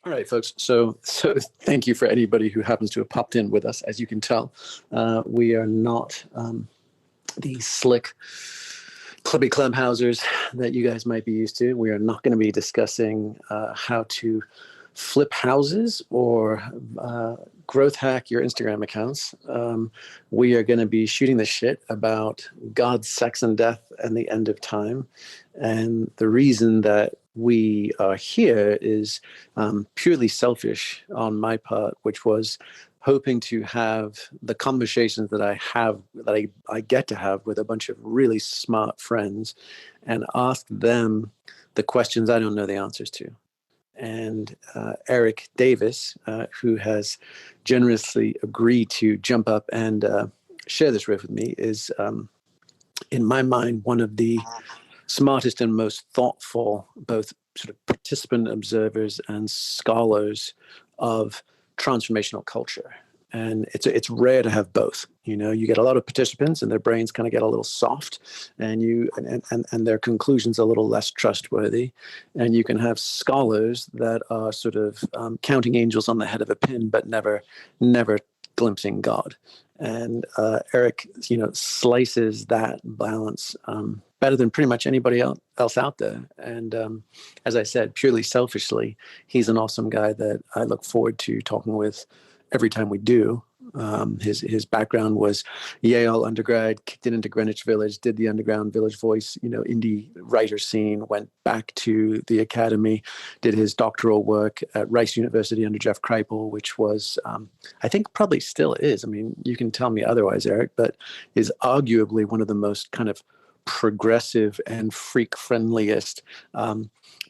All right, folks. So thank you for anybody who happens to have popped in with us. As you can tell, we are not the slick, clubby clubhousers that you guys might be used to. We are not going to be discussing how to flip houses or growth hack your Instagram accounts. We are going to be shooting the shit about God, sex, and death and the end of time. And the reason that we are here is purely selfish on my part, which was hoping to have the conversations that I get to have with a bunch of really smart friends and ask them the questions I don't know the answers to. And Erik Davis, who has generously agreed to jump up and share this riff with me, is, in my mind, one of the smartest and most thoughtful, both sort of participant observers and scholars of transformational culture. And it's rare to have both. You know, you get a lot of participants and their brains kind of get a little soft, and their conclusions a little less trustworthy. And you can have scholars that are sort of counting angels on the head of a pin, but never glimpsing God. And Erik, slices that balance better than pretty much anybody else out there. And as I said, purely selfishly, he's an awesome guy that I look forward to talking with every time we do. His background was Yale undergrad, kicked it into Greenwich Village, did the underground Village Voice, indie writer scene, went back to the academy, did his doctoral work at Rice University under Jeff Kripal, which was, I think probably still is. I mean, you can tell me otherwise, Erik, but is arguably one of the most kind of progressive and freak friendliest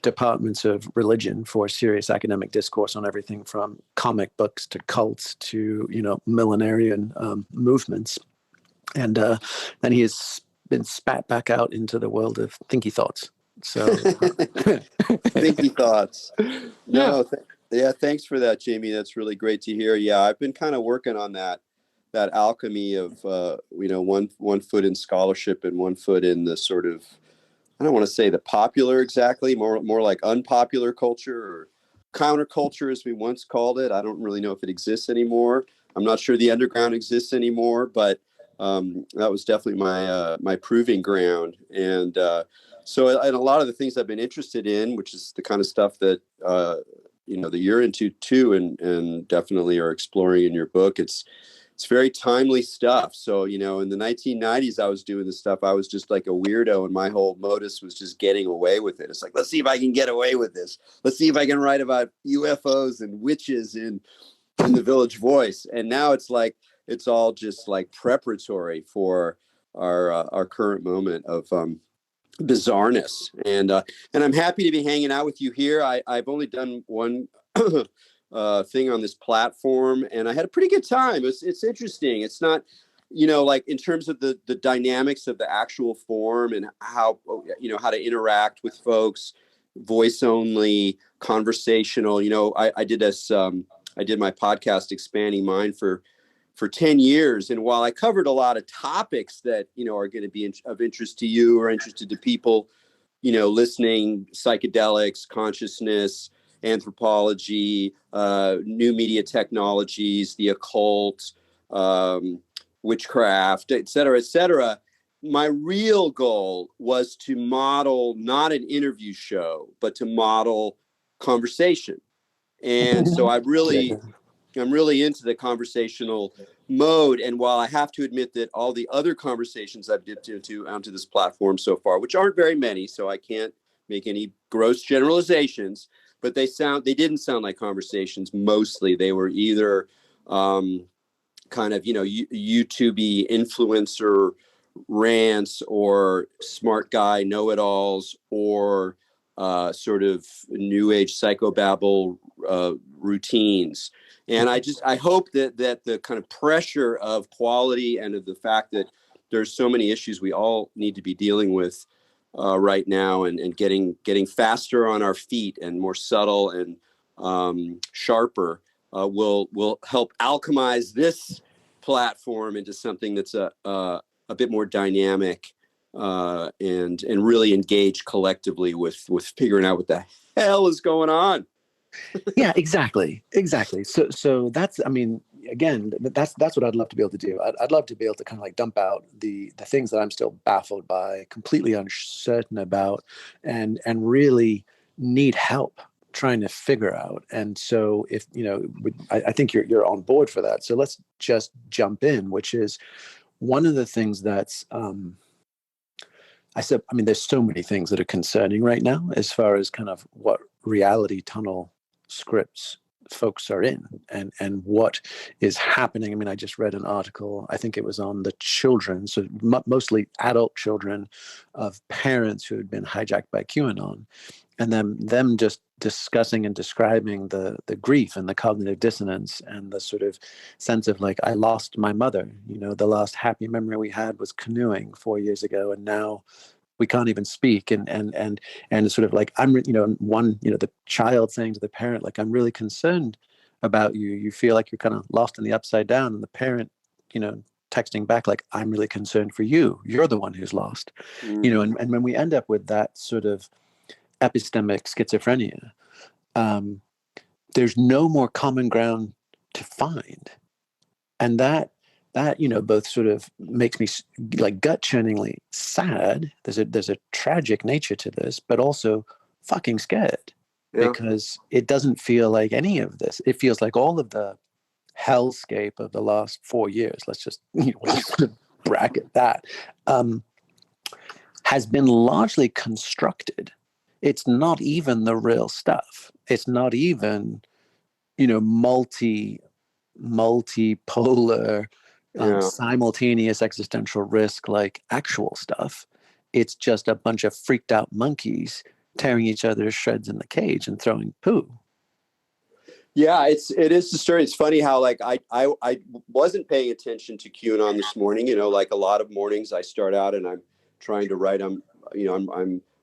departments of religion for serious academic discourse on everything from comic books to cults to millenarian movements. And then he has been spat back out into the world of thinky thoughts. So thinky thoughts. No, thanks for that, Jamie. That's really great to hear. Yeah, I've been kind of working on that alchemy of one foot in scholarship and one foot in the sort of, I don't want to say the popular exactly, more like unpopular culture or counterculture as we once called it. I don't really know if it exists anymore. I'm not sure the underground exists anymore, but that was definitely my proving ground. And so and a lot of the things I've been interested in, which is the kind of stuff that that you're into too, and definitely are exploring in your book. It's very timely stuff. So, in the 1990s, I was doing this stuff. I was just like a weirdo, and my whole modus was just getting away with it. It's like, let's see if I can get away with this. Let's see if I can write about UFOs and witches in the Village Voice. And now it's like, it's all just like preparatory for our current moment of bizarreness. And I'm happy to be hanging out with you here. I've only done one thing on this platform, and I had a pretty good time. It's interesting. It's not, like in terms of the dynamics of the actual form and how to interact with folks, voice only, conversational. I did this. I did my podcast Expanding Mind for 10 years, and while I covered a lot of topics that are going to be of interest to you or interested to people, listening, psychedelics, consciousness, anthropology, new media technologies, the occult, witchcraft, et cetera, my real goal was to model not an interview show, but to model conversation. And so I'm really into the conversational mode. And while I have to admit that all the other conversations I've dipped into onto this platform so far, which aren't very many, so I can't make any gross generalizations, but they didn't sound like conversations. Mostly they were either kind of, YouTube-y influencer rants or smart guy know-it-alls or sort of new age psychobabble routines. And I hope that the kind of pressure of quality and of the fact that there's so many issues we all need to be dealing with right now, and getting faster on our feet and more subtle and sharper will help alchemize this platform into something that's a bit more dynamic and really engage collectively with figuring out what the hell is going on. Yeah, exactly. So that's, I mean, again, that's what I'd love to be able to do. I'd love to be able to kind of like dump out the things that I'm still baffled by, completely uncertain about, and really need help trying to figure out. And so if I think you're on board for that. So let's just jump in, which is one of the things that's I mean, there's so many things that are concerning right now as far as kind of what reality tunnel scripts folks are in, and what is happening. I mean, I just read an article, I think it was on the children, so mostly adult children of parents who had been hijacked by QAnon, and them just discussing and describing the grief and the cognitive dissonance and the sort of sense of like, I lost my mother. The last happy memory we had was canoeing 4 years ago, and now we can't even speak. And sort of like, the child saying to the parent, like, I'm really concerned about you. You feel like you're kind of lost in the upside down, and the parent, texting back like, I'm really concerned for you. You're the one who's lost. And when we end up with that sort of epistemic schizophrenia, there's no more common ground to find. And that both sort of makes me like gut-churningly sad. There's a tragic nature to this, but also fucking scared, because it doesn't feel like any of this. It feels like all of the hellscape of the last 4 years, let's just bracket that, has been largely constructed. It's not even the real stuff. It's not even multipolar, simultaneous existential risk, like actual stuff. It's just a bunch of freaked out monkeys tearing each other to shreds in the cage and throwing poo. Yeah, it is the story. It's funny how like I wasn't paying attention to QAnon this morning. Like a lot of mornings I start out and I'm trying to write. I'm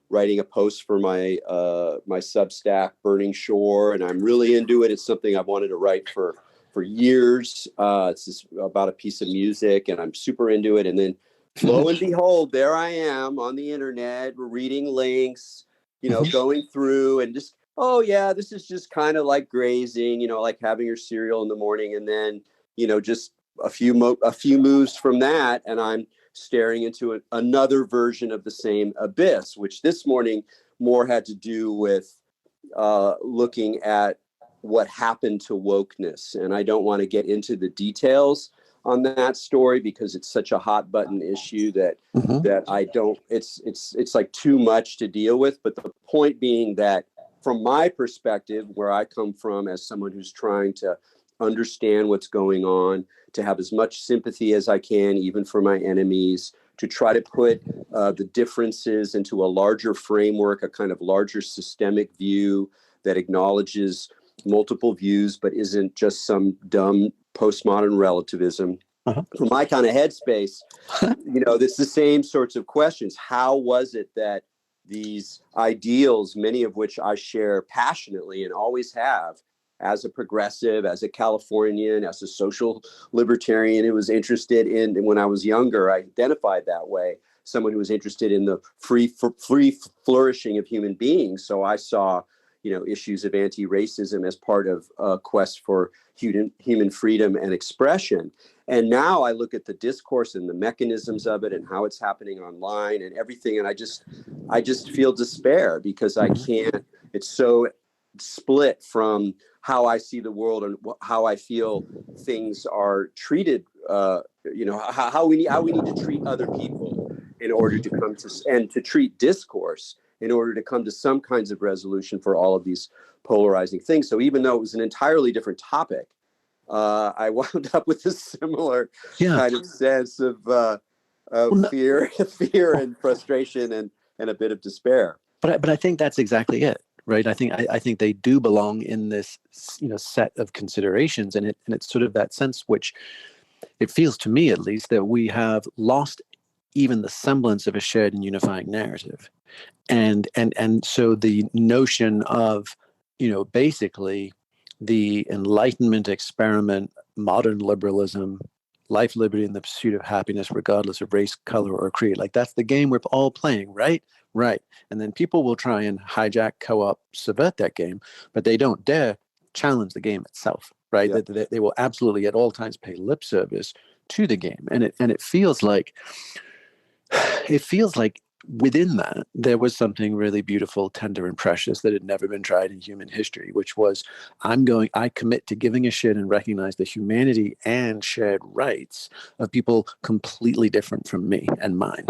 writing a post for my my Substack, Burning Shore, and I'm really into it. It's something I've wanted to write for years. It's just about a piece of music, and I'm super into it. And then, lo and behold, there I am on the internet, reading links, going through and just, oh yeah, this is just kind of like grazing, like having your cereal in the morning, and then, just a few moves from that, and I'm staring into another version of the same abyss, which this morning more had to do with looking at what happened to wokeness. And I don't want to get into the details on that story because it's such a hot button issue that I don't, it's like too much to deal with. But the point being that from my perspective, where I come from as someone who's trying to understand what's going on, to have as much sympathy as I can, even for my enemies, to try to put the differences into a larger framework, a kind of larger systemic view that acknowledges multiple views, but isn't just some dumb postmodern relativism. For my kind of headspace, it's the same sorts of questions. How was it that these ideals, many of which I share passionately and always have, as a progressive, as a Californian, as a social libertarian who was interested in, when I was younger, I identified that way, someone who was interested in the free flourishing of human beings. So I saw, issues of anti-racism as part of a quest for human freedom and expression. And now I look at the discourse and the mechanisms of it and how it's happening online and everything. And I just feel despair because I can't, it's so split from how I see the world and how I feel things are treated, how we need to treat other people in order to come to, and to treat discourse in order to come to some kinds of resolution for all of these polarizing things. So even though it was an entirely different topic, I wound up with a similar kind of sense of fear and frustration and a bit of despair. But I think that's exactly it. Right. I think they do belong in this, set of considerations, and it's sort of that sense which it feels to me, at least, that we have lost even the semblance of a shared and unifying narrative, and so the notion of, basically the Enlightenment experiment, modern liberalism, life, liberty, and the pursuit of happiness, regardless of race, color, or creed. Like, that's the game we're all playing, right? Right. And then people will try and hijack, co-op, subvert that game, but they don't dare challenge the game itself, right? Yeah. They will absolutely at all times pay lip service to the game. And it feels like within that, there was something really beautiful, tender, and precious that had never been tried in human history, which was, I commit to giving a shit and recognize the humanity and shared rights of people completely different from me and mine,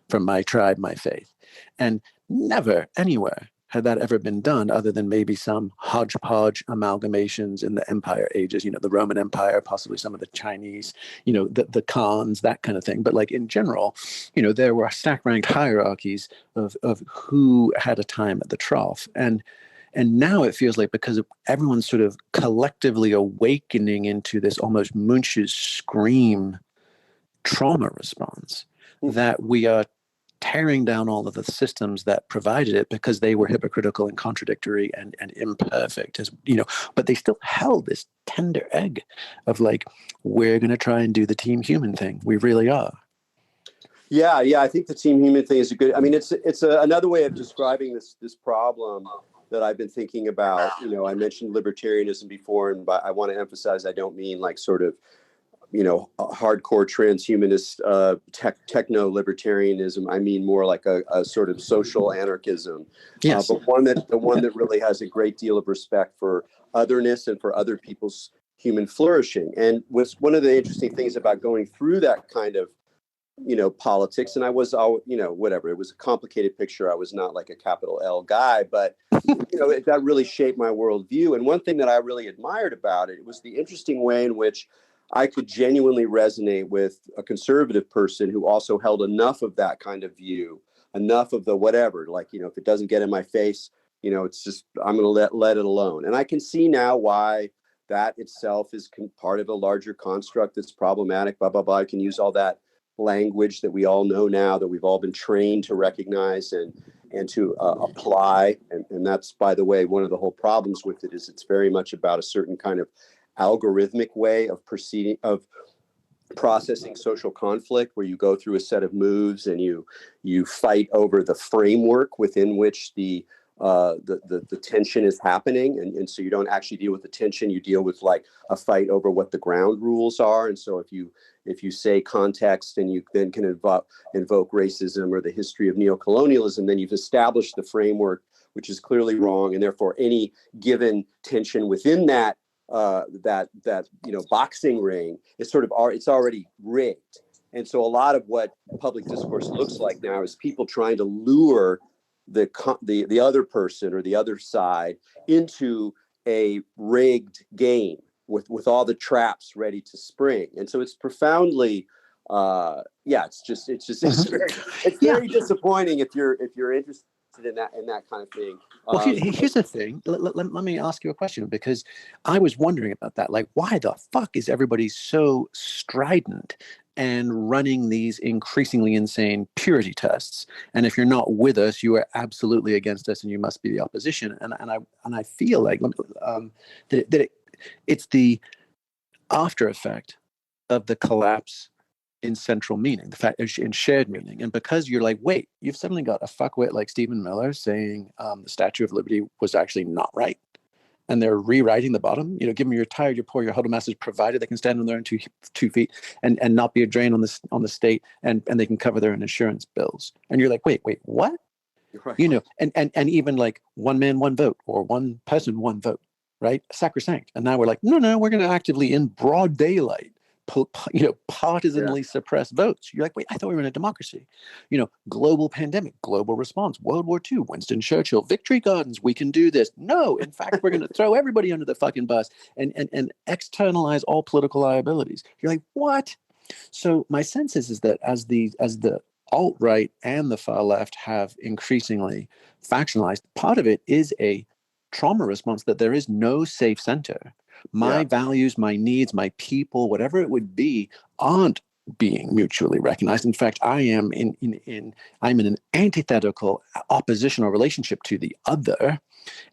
from my tribe, my faith. And never anywhere had that ever been done, other than maybe some hodgepodge amalgamations in the empire ages, the Roman Empire, possibly some of the Chinese, the Khans, that kind of thing. But like in general, there were stack ranked hierarchies of who had a time at the trough. And now it feels like, because everyone's sort of collectively awakening into this almost Munch's scream trauma response, that we are tearing down all of the systems that provided it, because they were hypocritical and contradictory and imperfect, but they still held this tender egg of like, we're going to try and do the team human thing. We really are. Yeah. I think the team human thing is it's another way of describing this problem that I've been thinking about. I mentioned libertarianism before, and I want to emphasize, I don't mean like sort of hardcore transhumanist techno-libertarianism. I mean more like a sort of social anarchism, yes. But the one that really has a great deal of respect for otherness and for other people's human flourishing. And what's one of the interesting things about going through that kind of politics, and I was whatever, it was a complicated picture. I was not like a capital L guy, but that really shaped my worldview. And one thing that I really admired about it was the interesting way in which I could genuinely resonate with a conservative person who also held enough of that kind of view, enough of the whatever, like, if it doesn't get in my face, it's just, I'm going to let it alone. And I can see now why that itself is part of a larger construct that's problematic, blah, blah, blah. I can use all that language that we all know now, that we've all been trained to recognize and to apply. And that's, by the way, one of the whole problems with it is it's very much about a certain kind of algorithmic way of processing social conflict, where you go through a set of moves and you fight over the framework within which the tension is happening, and so you don't actually deal with the tension, you deal with like a fight over what the ground rules are. And so if you say context, and you then can invoke racism or the history of neocolonialism, then you've established the framework, which is clearly wrong, and therefore any given tension within that boxing ring is it's already rigged. And so a lot of what public discourse looks like now is people trying to lure the other person or the other side into a rigged game with all the traps ready to spring. And so it's profoundly it's very disappointing if you're interested in that kind of thing. Well, here's the thing. Let me ask you a question, because I was wondering about that. Like, why the fuck is everybody so strident and running these increasingly insane purity tests? And if you're not with us, you are absolutely against us, and you must be the opposition. And I feel like that it's the after effect of the collapse in central meaning, the fact in shared meaning. And because you're like, wait, you've suddenly got a fuckwit like Stephen Miller saying the Statue of Liberty was actually not right, and they're rewriting the bottom. Give them you're tired, you're poor, your huddle masters, provided they can stand on their own two feet and not be a drain on the state, and they can cover their own insurance bills. And you're like, wait, what? Right. And even like one man, one vote, or one person, one vote, right? Sacrosanct. And now we're like, no, we're going to actively, in broad daylight, partisanly suppress votes. You're like, wait, I thought we were in a democracy. Global pandemic, global response, World War II, Winston Churchill, victory gardens, we can do this. No, in fact, we're going to throw everybody under the fucking bus and externalize all political liabilities. You're like, what? So my sense is that as the alt-right and the far left have increasingly factionalized, part of it is a trauma response, that there is no safe center. My values, my needs, my people, whatever it would be, aren't being mutually recognized. In fact, I am I'm in an antithetical oppositional relationship to the other.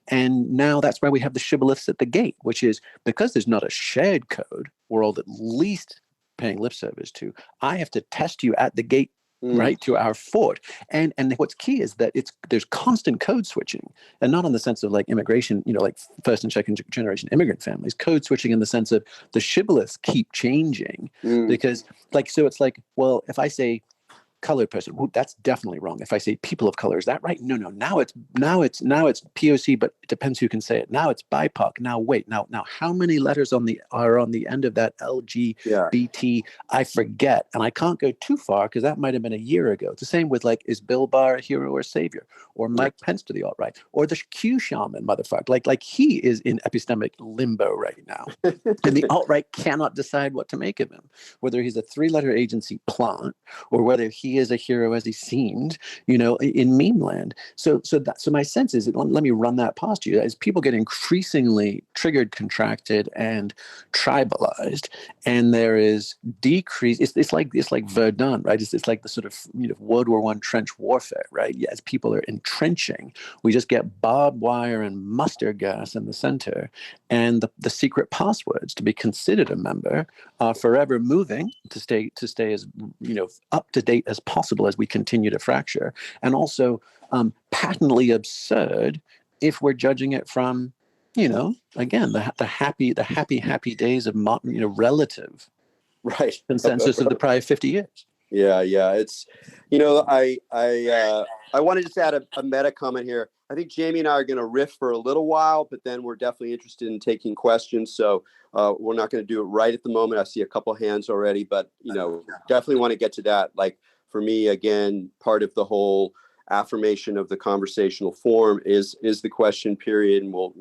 And now that's why we have the shibboleths at the gate, which is because there's not a shared code, we're all at least paying lip service to. I have to test you at the gate, Mm. right, to our fort. And what's key is that there's constant code switching, and not in the sense of like immigration, like first and second generation immigrant families. Code switching in the sense of the shibboleths keep changing, because so it's like, well, if I say colored person, that's definitely wrong. If I say people of color, is that right? No. Now it's POC, but it depends who can say it. Now it's BIPOC. Now wait. Now how many letters are on the end of that LGBT? I forget, and I can't go too far because that might have been a year ago. It's the same with like, is Bill Barr a hero or savior, or Mike Pence to the alt-right, or the Q shaman motherfucker? Like he is in epistemic limbo right now, and the alt-right cannot decide what to make of him, whether he's a three-letter agency plant or whether he is a hero as he seemed, in meme land. So my sense is, let me run that past you, as people get increasingly triggered, contracted, and tribalized, and there is decrease. It's like Verdun, right? It's like the sort of World War I trench warfare, right? Yeah, as people are entrenching, we just get barbed wire and mustard gas in the center, and the secret passwords to be considered a member are forever moving to stay as up to date as possible as we continue to fracture, and also patently absurd if we're judging it from again the happy days of relative consensus of the prior 50 years. Yeah. It's, I want to just add a meta comment here. I think Jamie and I are going to riff for a little while, but then we're definitely interested in taking questions. So we're not going to do it right at the moment. I see a couple hands already, but definitely want to get to that. Like for me, again, part of the whole affirmation of the conversational form is the question period, and we'll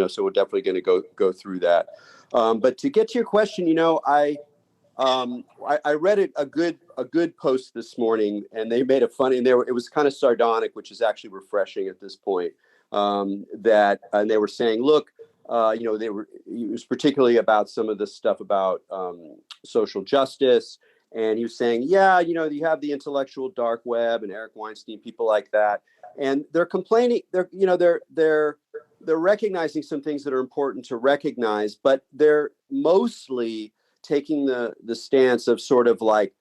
so we're definitely going to go through that. But to get to your question, I read a good post this morning, and they made a funny, and it was kind of sardonic, which is actually refreshing at this point. And they were saying, look, it was particularly about some of the stuff about social justice. And he was saying, you have the intellectual dark web and Eric Weinstein, people like that, and they're complaining. They're recognizing some things that are important to recognize, but they're mostly taking the stance of sort of like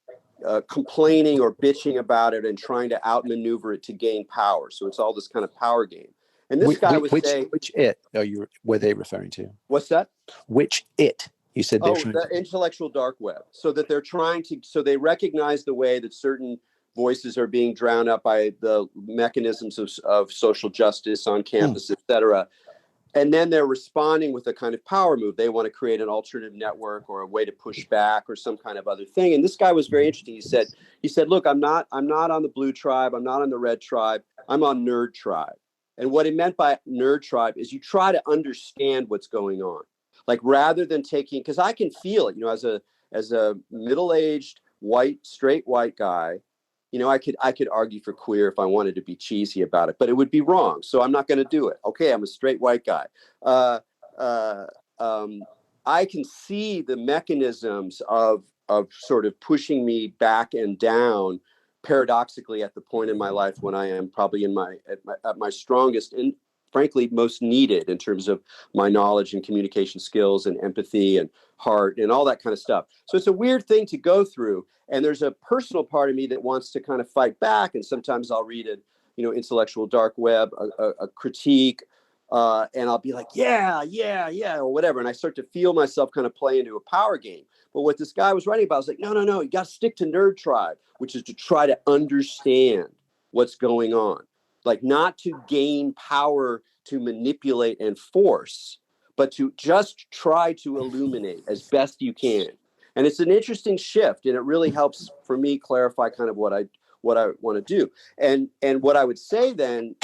complaining or bitching about it and trying to outmaneuver it to gain power. So it's all this kind of power game. And this guy was saying, which it were they referring to? What's that? Which it? You said the intellectual dark web. So that they're so they recognize the way that certain voices are being drowned out by the mechanisms of social justice on campus, et cetera. And then they're responding with a kind of power move. They want to create an alternative network or a way to push back or some kind of other thing. And this guy was very interesting. He said, look, I'm not on the blue tribe. I'm not on the red tribe. I'm on nerd tribe. And what he meant by nerd tribe is you try to understand what's going on. Like rather than because I can feel it, as a middle-aged straight white guy, I could argue for queer if I wanted to be cheesy about it, but it would be wrong. So I'm not going to do it. Okay, I'm a straight white guy. I can see the mechanisms of sort of pushing me back and down, paradoxically, at the point in my life when I am probably at my strongest and frankly most needed in terms of my knowledge and communication skills and empathy and heart and all that kind of stuff. So it's a weird thing to go through. And there's a personal part of me that wants to kind of fight back. And sometimes I'll read intellectual dark web, a critique, and I'll be like, yeah, or whatever. And I start to feel myself kind of play into a power game. But what this guy was writing about was like, no, you got to stick to nerd tribe, which is to try to understand what's going on. Like not to gain power to manipulate and force, but to just try to illuminate as best you can. And it's an interesting shift, and it really helps for me clarify kind of what I want to do. And what I would say then,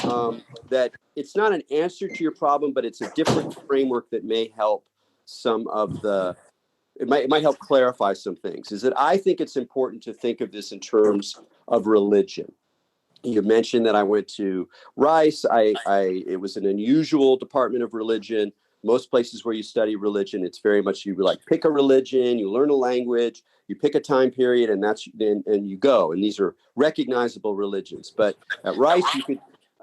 that it's not an answer to your problem, but it's a different framework that may help it might help clarify some things, is that I think it's important to think of this in terms of religion. You mentioned that I went to Rice. It was an unusual department of religion. Most places where you study religion, it's very much you like pick a religion, you learn a language, you pick a time period, and and you go. And these are recognizable religions. But at Rice,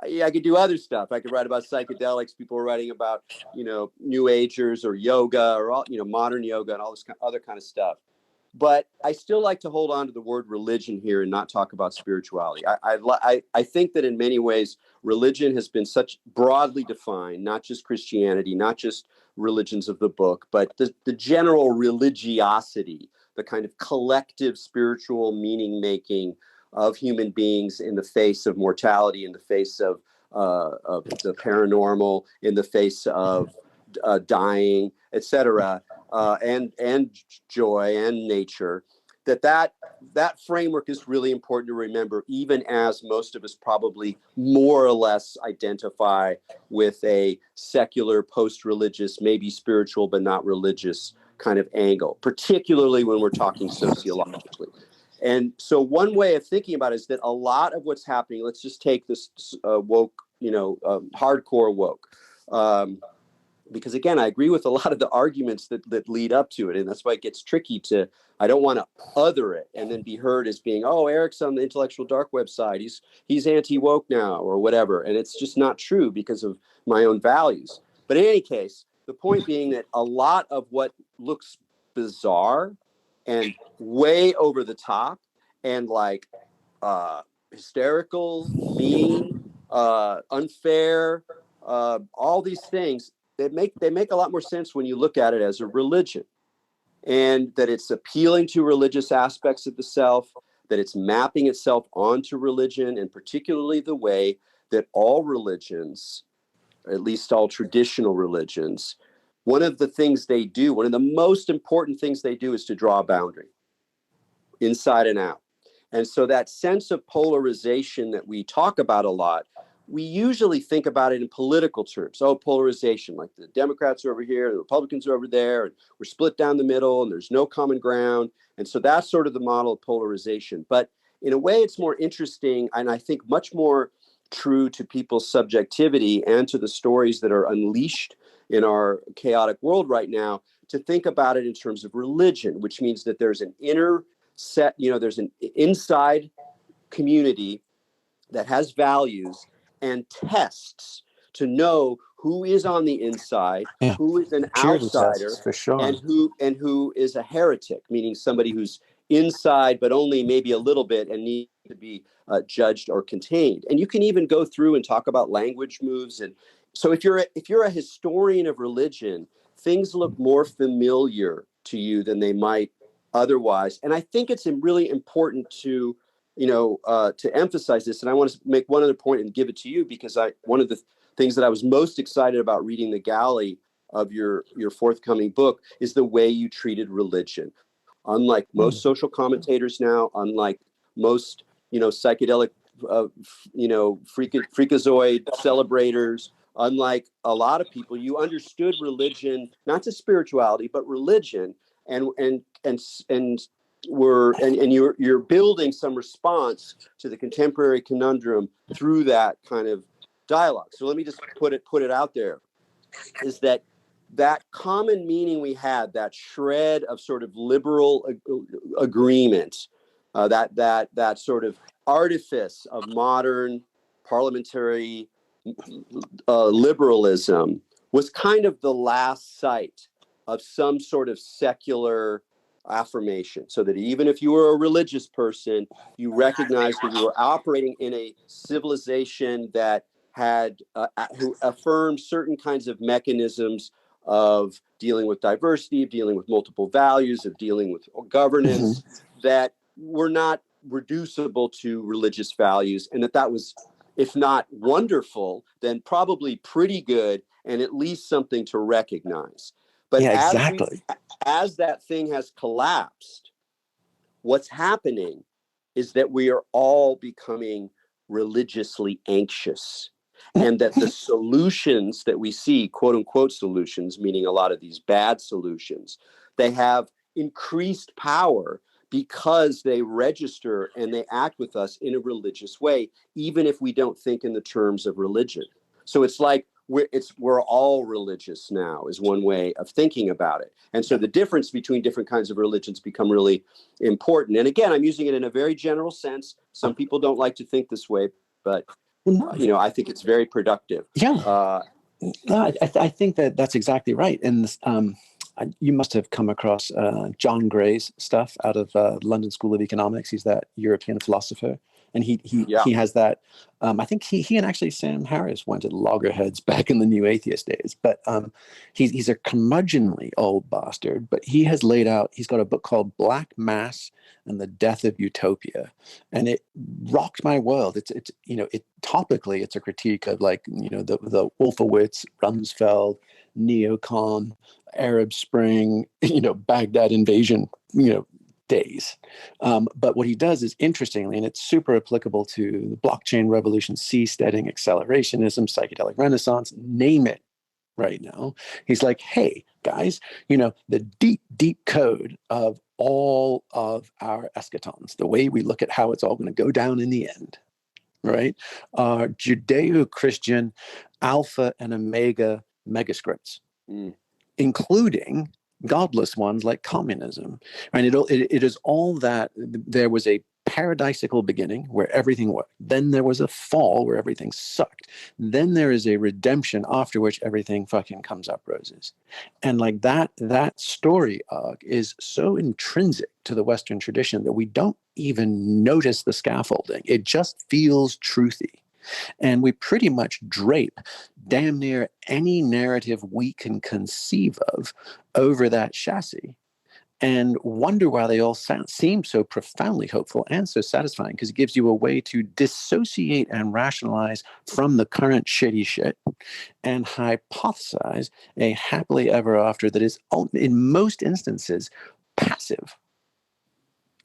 I could do other stuff. I could write about psychedelics. People were writing about New Agers or yoga or all modern yoga and all this other kind of stuff. But I still like to hold on to the word religion here and not talk about spirituality. I think that in many ways, religion has been such broadly defined, not just Christianity, not just religions of the book, but the general religiosity, the kind of collective spiritual meaning making of human beings in the face of mortality, in the face of the paranormal, in the face of dying, etc., and joy and nature. That framework is really important to remember, even as most of us probably more or less identify with a secular, post-religious, maybe spiritual but not religious kind of angle, particularly when we're talking sociologically. And so one way of thinking about it is that a lot of what's happening, let's just take this woke, hardcore woke. Because again, I agree with a lot of the arguments that lead up to it. And that's why it gets tricky I don't want to other it and then be heard as being, oh, Erik's on the intellectual dark website. He's anti-woke now or whatever. And it's just not true because of my own values. But in any case, the point being that a lot of what looks bizarre and way over the top and like hysterical, mean, unfair, all these things, they make a lot more sense when you look at it as a religion, and that it's appealing to religious aspects of the self, that it's mapping itself onto religion, and particularly the way that all religions, at least all traditional religions, one of the things they do, one of the most important things they do is to draw a boundary inside and out. And so that sense of polarization that we talk about a lot, we usually think about it in political terms. Oh, polarization, like the Democrats are over here, the Republicans are over there, and we're split down the middle, and there's no common ground. And so that's sort of the model of polarization. But in a way, it's more interesting, and I think much more true to people's subjectivity and to the stories that are unleashed in our chaotic world right now, to think about it in terms of religion, which means that there's an inner set, there's an inside community that has values and tests to know who is on the inside, who is an outsider, tests, for sure. and who is a heretic, meaning somebody who's inside but only maybe a little bit and needs to be judged or contained. And you can even go through and talk about language moves. And so if you're a historian of religion, things look more familiar to you than they might otherwise. And I think it's really important to emphasize this. And I want to make one other point and give it to you, because one of the things that I was most excited about reading the galley of your forthcoming book is the way you treated religion. Unlike most social commentators now, unlike most, psychedelic, freakazoid celebrators, unlike a lot of people, you understood religion, not just spirituality, but religion, and you're building some response to the contemporary conundrum through that kind of dialogue. So let me just put it out there, is that common meaning we had, that shred of sort of liberal agreement, that sort of artifice of modern parliamentary liberalism, was kind of the last sight of some sort of secular affirmation, so that even if you were a religious person, you recognized that you were operating in a civilization that had who affirmed certain kinds of mechanisms of dealing with diversity, of dealing with multiple values, of dealing with governance, that were not reducible to religious values, and that was, if not wonderful, then probably pretty good, and at least something to recognize. But as that thing has collapsed, what's happening is that we are all becoming religiously anxious, and that the solutions that we see, quote unquote solutions, meaning a lot of these bad solutions, they have increased power because they register and they act with us in a religious way, even if we don't think in the terms of religion. So it's like we're all religious now, is one way of thinking about it. And so the difference between different kinds of religions become really important. And again, I'm using it in a very general sense. Some people don't like to think this way, but I think it's very productive. Yeah. I think that's exactly right. And you must have come across John Gray's stuff out of London School of Economics. He's that European philosopher, and he has that. I think he and actually Sam Harris went at loggerheads back in the New Atheist days. But he's a curmudgeonly old bastard. But he has laid out. He's got a book called Black Mass and the Death of Utopia, and it rocked my world. It's topically it's a critique of the Wolfowitz, Rumsfeld, neocon, Arab Spring, Baghdad invasion, days. But what he does is interestingly, and it's super applicable to the blockchain revolution, seasteading, accelerationism, psychedelic renaissance, name it right now. He's like, hey, guys, the deep, deep code of all of our eschatons, the way we look at how it's all going to go down in the end, right, are Judeo-Christian alpha and omega megascripts, including godless ones like communism. And it is all that. There was a paradisical beginning where everything worked. Then there was a fall where everything sucked. Then there is a redemption after which everything fucking comes up roses. And like that story arc is so intrinsic to the Western tradition that we don't even notice the scaffolding. It just feels truthy. And we pretty much drape damn near any narrative we can conceive of over that chassis, and wonder why they all seem so profoundly hopeful and so satisfying, because it gives you a way to dissociate and rationalize from the current shitty shit and hypothesize a happily ever after that is, in most instances, passive.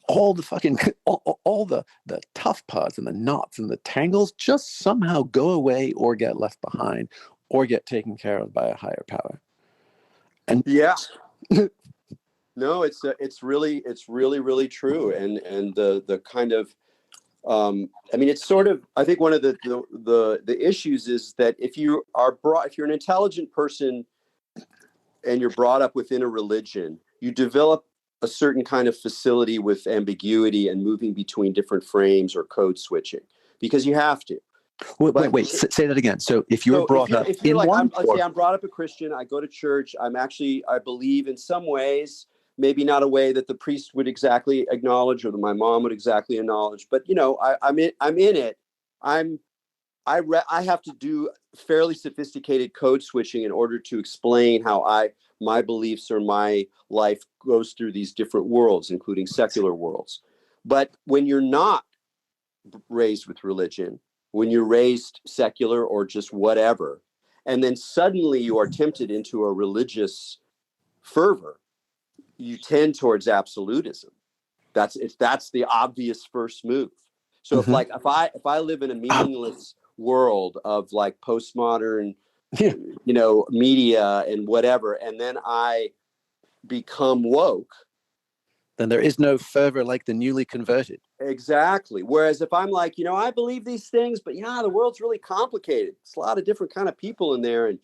All the fucking all the tough parts and the knots and the tangles just somehow go away or get left behind or get taken care of by a higher power. And yeah. No, it's really really true, and the kind of it's sort of, I think one of the issues is that if you're an intelligent person and you're brought up within a religion, you develop a certain kind of facility with ambiguity and moving between different frames or code switching, because you have to. Wait, say that again. So if you're brought up in like, let's say I'm brought up a Christian, I go to church, I believe in some ways, maybe not a way that the priest would exactly acknowledge or that my mom would exactly acknowledge, but I'm in it. I have to do fairly sophisticated code switching in order to explain how my beliefs or my life goes through these different worlds, including secular worlds. But when you're not raised with religion, when you're raised secular or just whatever, and then suddenly you are tempted into a religious fervor, you tend towards absolutism. That's the obvious first move. So if I live in a meaningless world of like postmodern, media and whatever, and then I become woke, then there is no fervor like the newly converted. Exactly. Whereas if I'm like, I believe these things, but the world's really complicated. It's a lot of different kind of people in there, and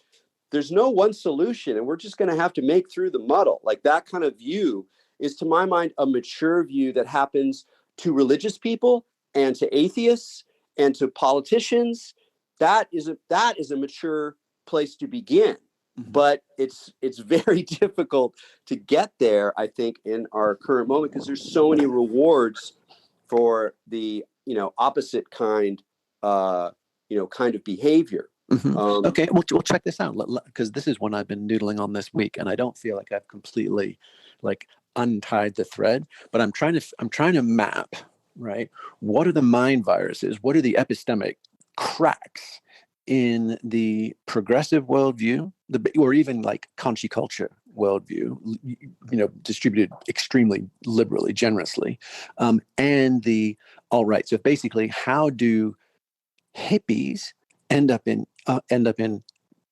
there's no one solution, and we're just going to have to make through the muddle. Like that kind of view is, to my mind, a mature view that happens to religious people and to atheists and to politicians. That is a mature place to begin. But it's very difficult to get there, I think, in our current moment, because there's so many rewards for the opposite kind of behavior. Okay, we'll check this out, because this is one I've been noodling on this week, and I don't feel like I've completely untied the thread. But I'm trying to map, right, what are the mind viruses, what are the epistemic cracks in the progressive worldview, or even like Kanchi culture worldview, distributed extremely liberally, generously, and all right. So basically, how do hippies end up in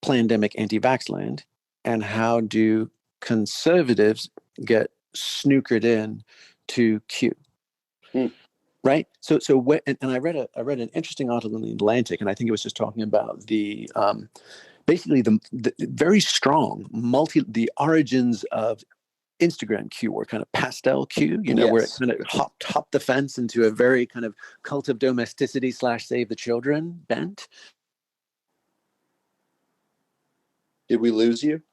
pandemic anti-vax land, and how do conservatives get snookered in to Q? Right. So and I read an interesting article in the Atlantic, and I think it was just talking about the basically the very strong the origins of Instagram Q, or kind of pastel Q, where it kind of hopped the fence into a very kind of cult of domesticity / save the children bent. Did we lose you?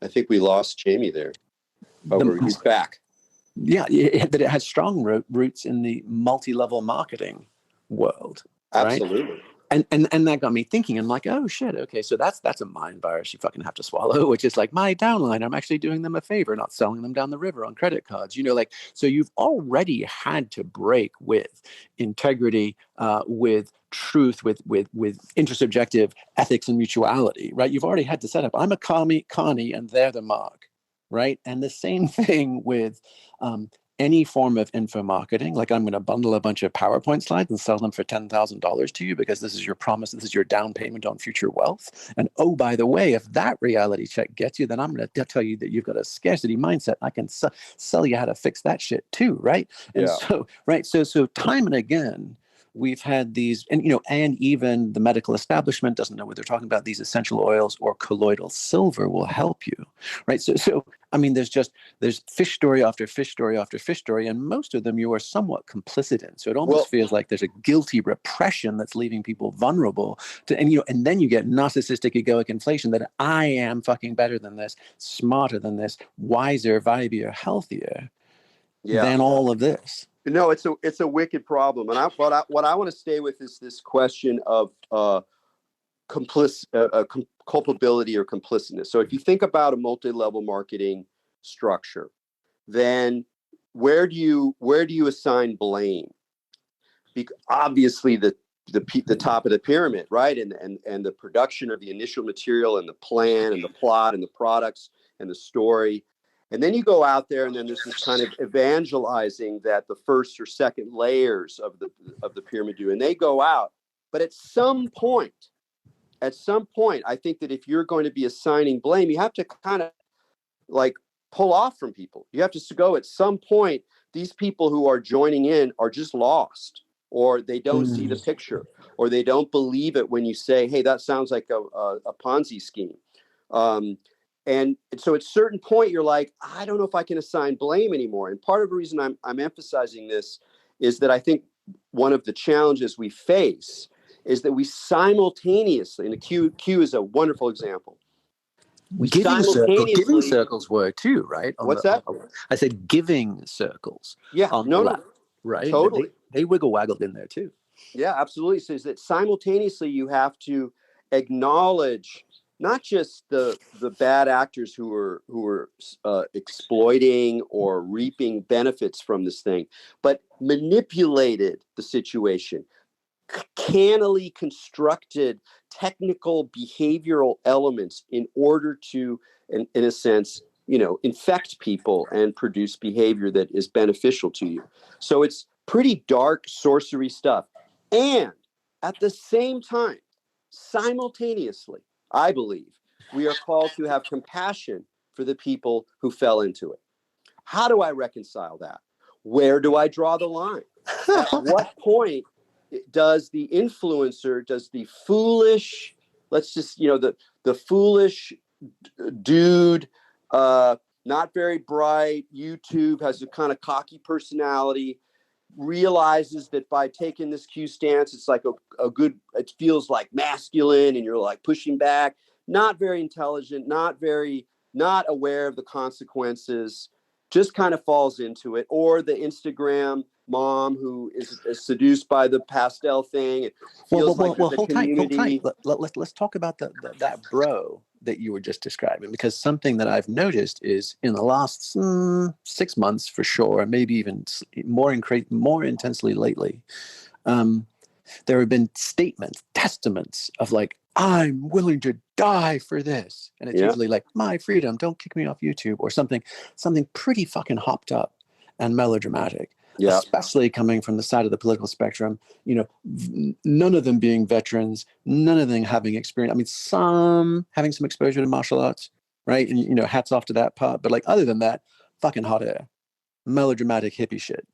I think we lost Jamie there. He's back. Yeah, that it has strong roots in the multi-level marketing world. Absolutely. Right? And that got me thinking. I'm like, oh shit, okay, so that's a mind virus you fucking have to swallow, which is like my downline. I'm actually doing them a favor, not selling them down the river on credit cards. Like, so you've already had to break with integrity, with truth, with intersubjective ethics and mutuality, right? You've already had to set up. I'm a Connie, and they're the Mark, right? And the same thing with any form of info marketing. Like, I'm going to bundle a bunch of PowerPoint slides and sell them for $10,000 to you because this is your promise. This is your down payment on future wealth. And oh, by the way, if that reality check gets you, then I'm going to tell you that you've got a scarcity mindset. I can sell you how to fix that shit too, right? And so, right. So time and again, we've had these, and even the medical establishment doesn't know what they're talking about. These essential oils or colloidal silver will help you, right? So I mean, there's fish story after fish story after fish story, and most of them you are somewhat complicit in. So it almost feels like there's a guilty repression that's leaving people vulnerable to, and then you get narcissistic egoic inflation that I am fucking better than this, smarter than this, wiser, vibier, healthier than all of this. No, it's a wicked problem, and what I want to stay with is this question of culpability or complicitness. So if you think about a multi-level marketing structure, then where do you assign blame? Because obviously the top of the pyramid, right, and the production of the initial material and the plan and the plot and the products and the story. And then you go out there, and then there's this kind of evangelizing that the first or second layers of the pyramid do, and they go out. But at some point, I think that if you're going to be assigning blame, you have to kind of like pull off from people. You have to go at some point. These people who are joining in are just lost, or they don't see the picture, or they don't believe it when you say, "Hey, that sounds like a Ponzi scheme." And so at a certain point, you're like, I don't know if I can assign blame anymore. And part of the reason I'm emphasizing this is that I think one of the challenges we face is that we simultaneously, and the Q is a wonderful example. Giving circles were too, right? What's that? I said giving circles. Yeah, left, right? Totally. They wiggle waggled in there too. Yeah, absolutely. So is that simultaneously you have to acknowledge not just the bad actors who are exploiting or reaping benefits from this thing, but manipulated the situation, cannily constructed technical behavioral elements in order to, in a sense, infect people and produce behavior that is beneficial to you. So it's pretty dark sorcery stuff. And at the same time, simultaneously, I believe we are called to have compassion for the people who fell into it. How do I reconcile that? Where do I draw the line? At what point does the influencer, does the foolish, let's just, the foolish dude, not very bright, YouTube, has a kind of cocky personality, realizes that by taking this Q stance, it's like a good, it feels like masculine, and you're like pushing back, not very intelligent, not aware of the consequences, just kind of falls into it. Or the Instagram mom who is seduced by the pastel thing. It feels like there's a community. Hold tight. Let's talk about that bro that you were just describing, because something that I've noticed is in the last 6 months for sure, maybe even more intensely lately, there have been statements, testaments of like, I'm willing to die for this. And it's usually like, my freedom, don't kick me off YouTube, or something pretty fucking hopped up and melodramatic. Yeah. Especially coming from the side of the political spectrum, none of them being veterans, none of them having experience. I mean, some having some exposure to martial arts, right? And, hats off to that part. But like, other than that, fucking hot air, melodramatic hippie shit.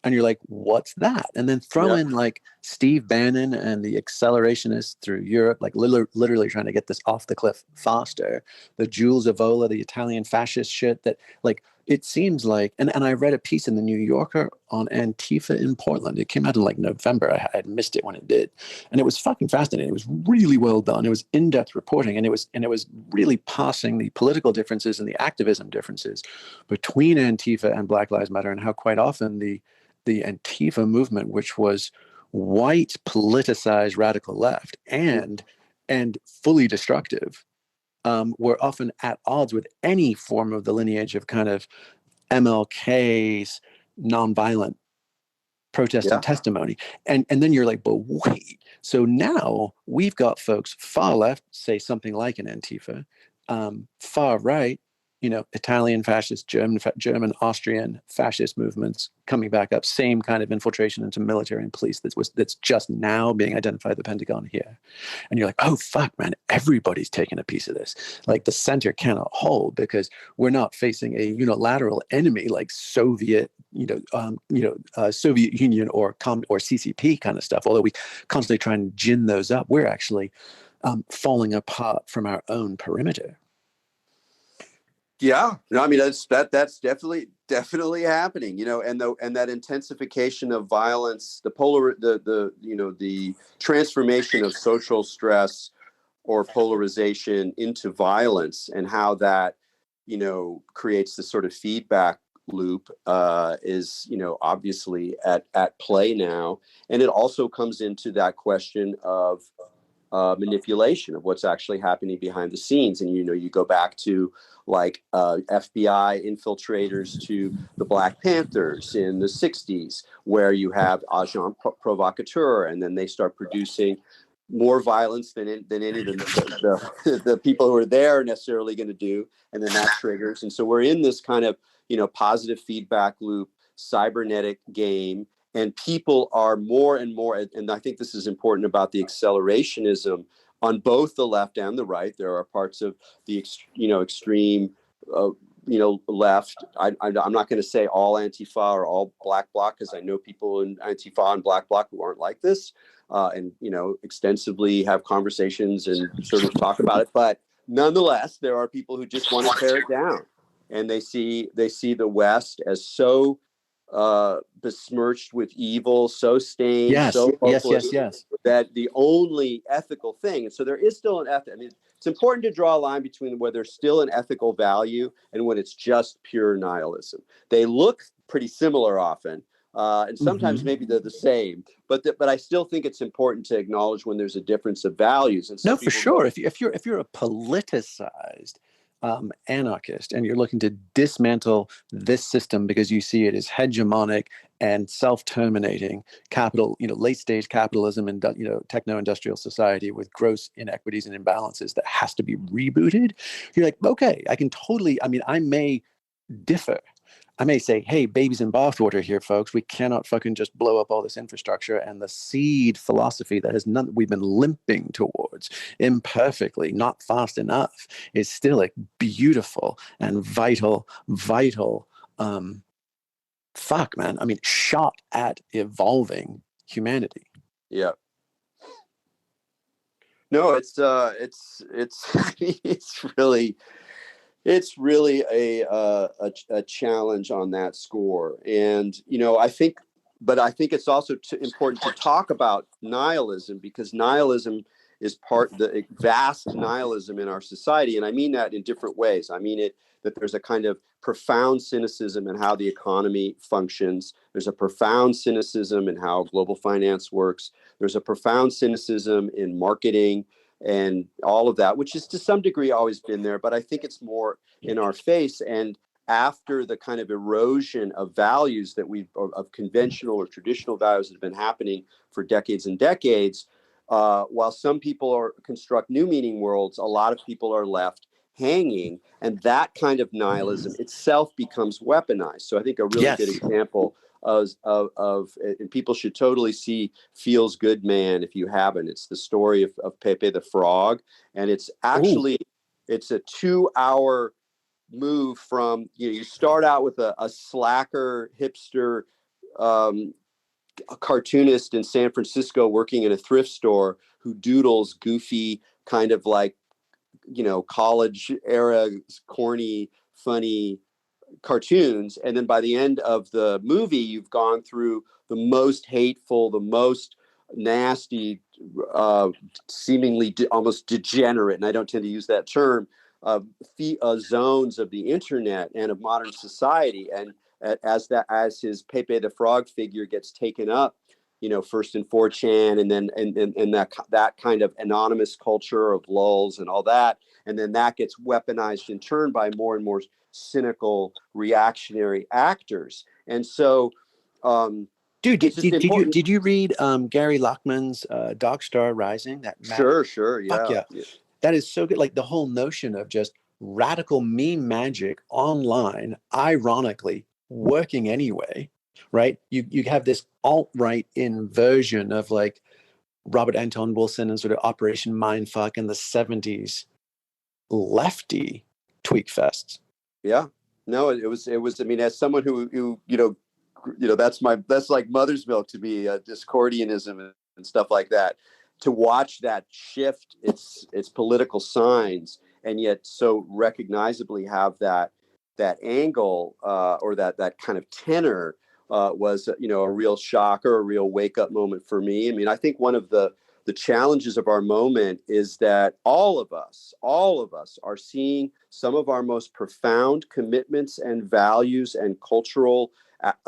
And you're like, what's that? And then throw in like Steve Bannon and the accelerationists through Europe, like literally trying to get this off the cliff faster. The Jules Evola, the Italian fascist shit that like it seems like, and I read a piece in the New Yorker on Antifa in Portland. It came out in like November. I had missed it when it did, and it was fucking fascinating. It was really well done. It was in-depth reporting, and it was really parsing the political differences and the activism differences between Antifa and Black Lives Matter, and how quite often the Antifa movement, which was white politicized radical left and fully destructive, were often at odds with any form of the lineage of kind of MLK's nonviolent protest Yeah. and testimony. And then you're like, but wait. So now we've got folks far left say something like an Antifa, far right, Italian fascist, German, Austrian fascist movements coming back up. Same kind of infiltration into military and police that's just now being identified at the Pentagon here. And you're like, oh fuck, man, everybody's taking a piece of this. Like the center cannot hold because we're not facing a unilateral enemy like Soviet, Soviet Union or CCP kind of stuff. Although we constantly try and gin those up, we're actually falling apart from our own perimeter. Yeah, no, I mean that's definitely happening, and that intensification of violence, the transformation of social stress or polarization into violence, and how that creates this sort of feedback loop is obviously at play now, and it also comes into that question of manipulation of what's actually happening behind the scenes. And you go back to like FBI infiltrators to the Black Panthers in the 60s, where you have agent provocateur, and then they start producing more violence than any of the people who are there are necessarily going to do, and then that triggers. And so we're in this kind of positive feedback loop, cybernetic game, and people are more and more, and I think this is important about the accelerationism on both the left and the right. There are parts of the extreme left. I'm not going to say all Antifa or all Black Bloc, because I know people in Antifa and Black Bloc who aren't like this, and extensively have conversations and sort of talk about it. But nonetheless, there are people who just want to tear it down, and they see the West as so besmirched with evil, so stained, so hopeless, that the only ethical thing. And so there is still an ethic. I mean, it's important to draw a line between where there's still an ethical value and when it's just pure nihilism. They look pretty similar often, and sometimes maybe they're the same. But I still think it's important to acknowledge when there's a difference of values. And no, for sure. If you're a politicized anarchist and you're looking to dismantle this system because you see it as hegemonic and self-terminating capital, late-stage capitalism and techno-industrial society with gross inequities and imbalances that has to be rebooted, you're like, okay, I can totally. I mean, I may differ. I may say, hey, babies in bathwater here, folks. We cannot fucking just blow up all this infrastructure. And the seed philosophy that we've been limping towards imperfectly, not fast enough, is still a beautiful and vital, fuck, man. I mean, shot at evolving humanity. Yeah. No, it's it's really a challenge on that score. And I think it's also important to talk about nihilism, because nihilism is the vast nihilism in our society, and I mean that in different ways. I mean it that there's a kind of profound cynicism in how the economy functions. There's a profound cynicism in how global finance works. There's a profound cynicism in marketing and all of that, which has to some degree always been there, but I think it's more in our face. And after the kind of erosion of values of conventional or traditional values that have been happening for decades and decades, while some people construct new meaning worlds, a lot of people are left hanging, and that kind of nihilism itself becomes weaponized. So I think a really good example of and people should totally see Feels Good Man if you haven't. It's the story of Pepe the Frog, and it's actually it's a 2-hour move from you start out with a slacker hipster a cartoonist in San Francisco working in a thrift store who doodles goofy kind of like college era corny funny cartoons, and then by the end of the movie, you've gone through the most hateful, the most nasty, seemingly almost degenerate, and I don't tend to use that term, zones of the internet and of modern society. And as his Pepe the Frog figure gets taken up, first in 4chan, and then and that kind of anonymous culture of lulz and all that, and then that gets weaponized in turn by more and more cynical reactionary actors. And so, dude, important. did you read Gary Lachman's Dark Star Rising? That Sure, yeah. Fuck yeah. That is so good. Like the whole notion of just radical meme magic online, ironically working anyway, right? You have this alt-right inversion of like Robert Anton Wilson and sort of Operation Mindfuck in the 70s lefty tweak fests. Yeah, no, it was. I mean, as someone who that's like mother's milk to me, Discordianism and stuff like that. To watch that shift its political signs, and yet so recognizably have that angle or that kind of tenor was a real shocker, a real wake up moment for me. I mean, I think one of the challenges of our moment is that all of us are seeing some of our most profound commitments and values and cultural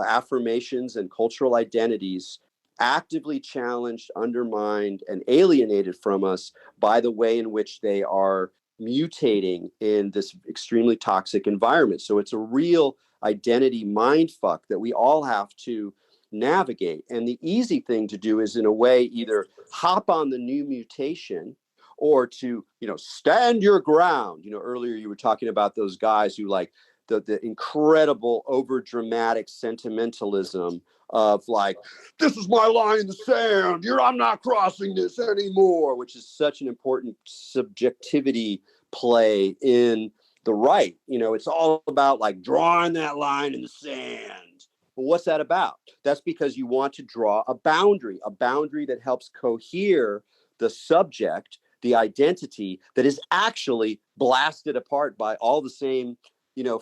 affirmations and cultural identities actively challenged, undermined, and alienated from us by the way in which they are mutating in this extremely toxic environment. So it's a real identity mindfuck that we all have to navigate. And the easy thing to do is, in a way, either hop on the new mutation or to, stand your ground. Earlier you were talking about those guys who like the incredible over dramatic sentimentalism of like, this is my line in the sand. I'm not crossing this anymore, which is such an important subjectivity play in the right. It's all about like drawing that line in the sand. But what's that about? That's because you want to draw a boundary that helps cohere the subject, the identity that is actually blasted apart by all the same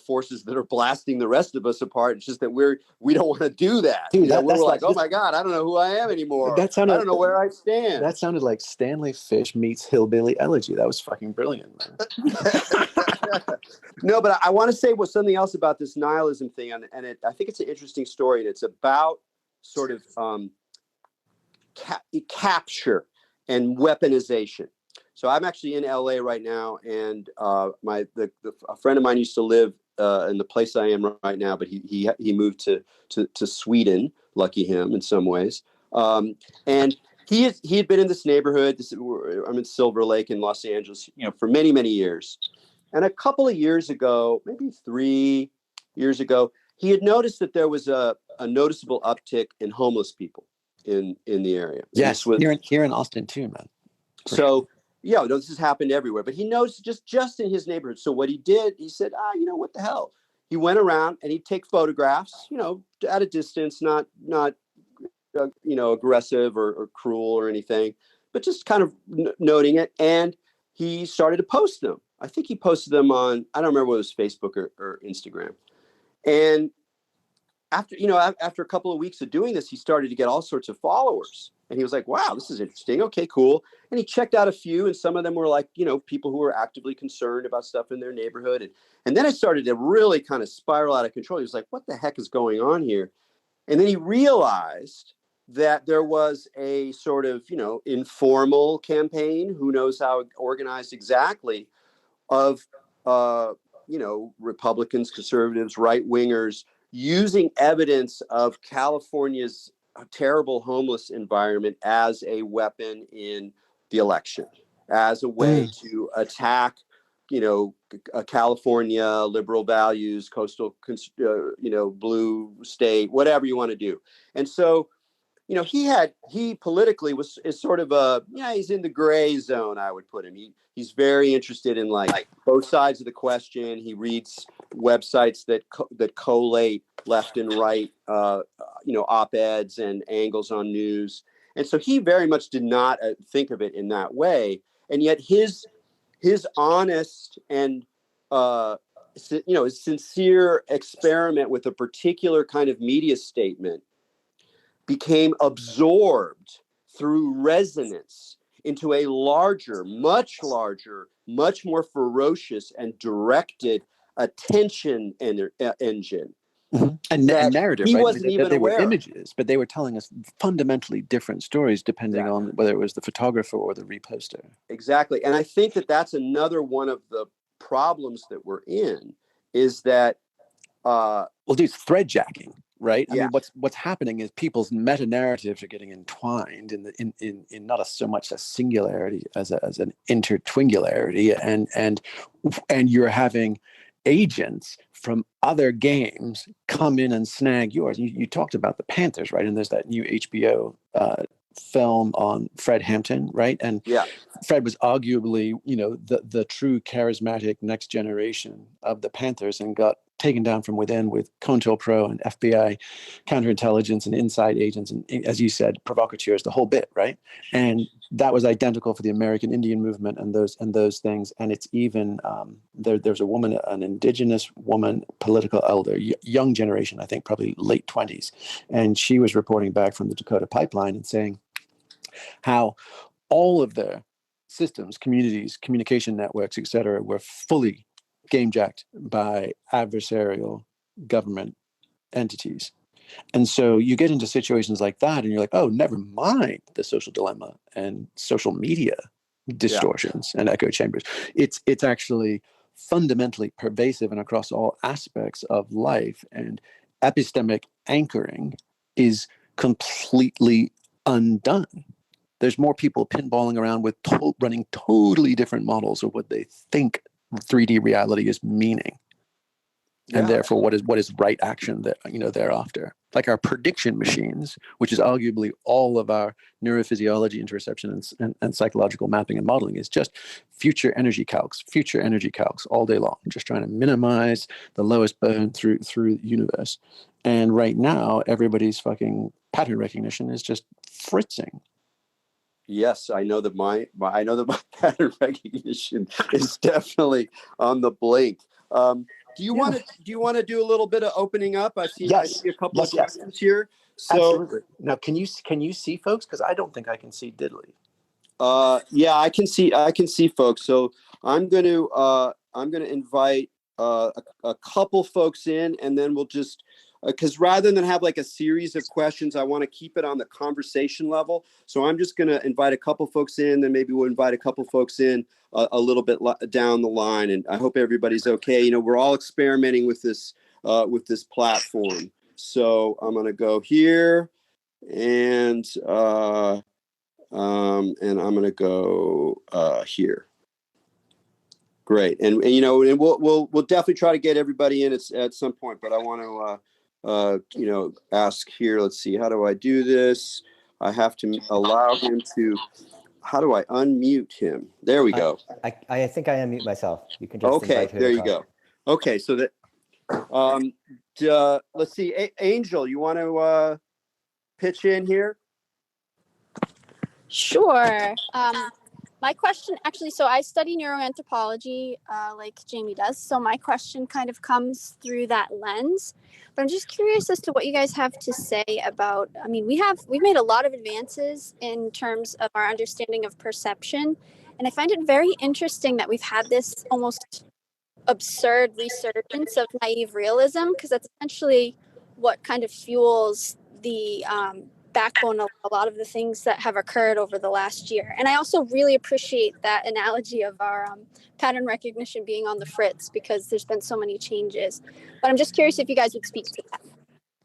forces that are blasting the rest of us apart. It's just that we don't want to do that. Dude, we're like, oh my God, I don't know who I am anymore. I don't know where I stand. That sounded like Stanley Fish meets Hillbilly Elegy. That was fucking brilliant, man. No, but I want to say something else about this nihilism thing, and I think it's an interesting story, and it's about sort of capture and weaponization. So I'm actually in LA right now, and a friend of mine used to live in the place I am right now, but he moved to Sweden. Lucky him in some ways. And he had been in this neighborhood. I'm in Silver Lake in Los Angeles, for many, many years. And a couple of years ago, maybe 3 years ago, he had noticed that there was a noticeable uptick in homeless people in the area. Yes, here in Austin too, man. So yeah, this has happened everywhere, but he noticed just in his neighborhood. So what he did, he said, what the hell? He went around and he'd take photographs, at a distance, not aggressive or cruel or anything, but just kind of noting it. And he started to post them. I think he posted them on, I don't remember whether it was Facebook or Instagram. And after a couple of weeks of doing this, he started to get all sorts of followers. And he was like, wow, this is interesting. Okay, cool. And he checked out a few, and some of them were like, people who were actively concerned about stuff in their neighborhood. And then it started to really kind of spiral out of control. He was like, what the heck is going on here? And then he realized that there was a sort of, informal campaign, who knows how organized exactly, of, Republicans, conservatives, right-wingers, using evidence of California's terrible homeless environment as a weapon in the election, as a way to attack, California, liberal values, coastal, blue state, whatever you want to do. And so, he politically is sort of he's in the gray zone, I would put him. He's very interested in like both sides of the question. He reads websites that collate left and right, op-eds and angles on news. And so he very much did not think of it in that way. And yet his honest and a sincere experiment with a particular kind of media statement became absorbed through resonance into a larger, much more ferocious and directed attention engine. Mm-hmm. And narrative, he right? wasn't even they were aware of. images, but they were telling us fundamentally different stories depending on whether it was the photographer or the reposter. Exactly. And I think that that's another one of the problems that we're in, is that well, dude, it's thread jacking, right? Yeah. I mean, what's happening is people's meta narratives are getting entwined in not so much a singularity as an intertwingularity, and you're having agents from other games come in and snag yours. You talked about the Panthers, right? And there's that new HBO film on Fred Hampton, right? And Fred was arguably, the true charismatic next generation of the Panthers, and got taken down from within with COINTELPRO and FBI counterintelligence and inside agents, and, as you said, provocateurs, the whole bit, right? And that was identical for the American Indian movement and those things. And it's even there's a woman, an indigenous woman, political elder, young generation, I think probably late 20s, and she was reporting back from the Dakota Pipeline and saying how all of their systems, communities, communication networks, et cetera, were fully game jacked by adversarial government entities. And so you get into situations like that and you're like, oh, never mind the social dilemma and social media distortions and echo chambers. It's actually fundamentally pervasive and across all aspects of life. And epistemic anchoring is completely undone. There's more people pinballing around with running totally different models of what they think 3D reality is meaning, and therefore what is right action that thereafter. Like our prediction machines, which is arguably all of our neurophysiology, interoception, and psychological mapping and modeling, is just future energy calcs all day long, just trying to minimize the lowest burn through the universe. And right now, everybody's fucking pattern recognition is just fritzing. Yes, I know that my pattern recognition is definitely on the blink. Do you want to do a little bit of opening up? I see a couple of questions here. So, absolutely. Now, can you see folks? Because I don't think I can see diddly. Yeah, I can see folks. So I'm going to invite a couple folks in, and then we'll just. Because rather than have like a series of questions, I want to keep it on the conversation level. So I'm just going to invite a couple folks in, then maybe we'll invite a couple folks in a little bit down the line. And I hope everybody's okay. We're all experimenting with this platform. So I'm going to go here, and I'm going to go here. Great, and we'll definitely try to get everybody in at some point. But I want to. Ask here. Let's see. How do I do this? I have to allow him to. How do I unmute him? There we go. I think I unmute myself. You can just invite her. There you go. Okay, so that. Let's see. Angel, you want to pitch in here? Sure. My question, actually, so I study neuroanthropology, like Jamie does. So my question kind of comes through that lens. But I'm just curious as to what you guys have to say about. I mean, we've made a lot of advances in terms of our understanding of perception, and I find it very interesting that we've had this almost absurd resurgence of naive realism, because that's essentially what kind of fuels the backbone of a lot of the things that have occurred over the last year. And I also really appreciate that analogy of our pattern recognition being on the fritz, because there's been so many changes. But I'm just curious if you guys would speak to that.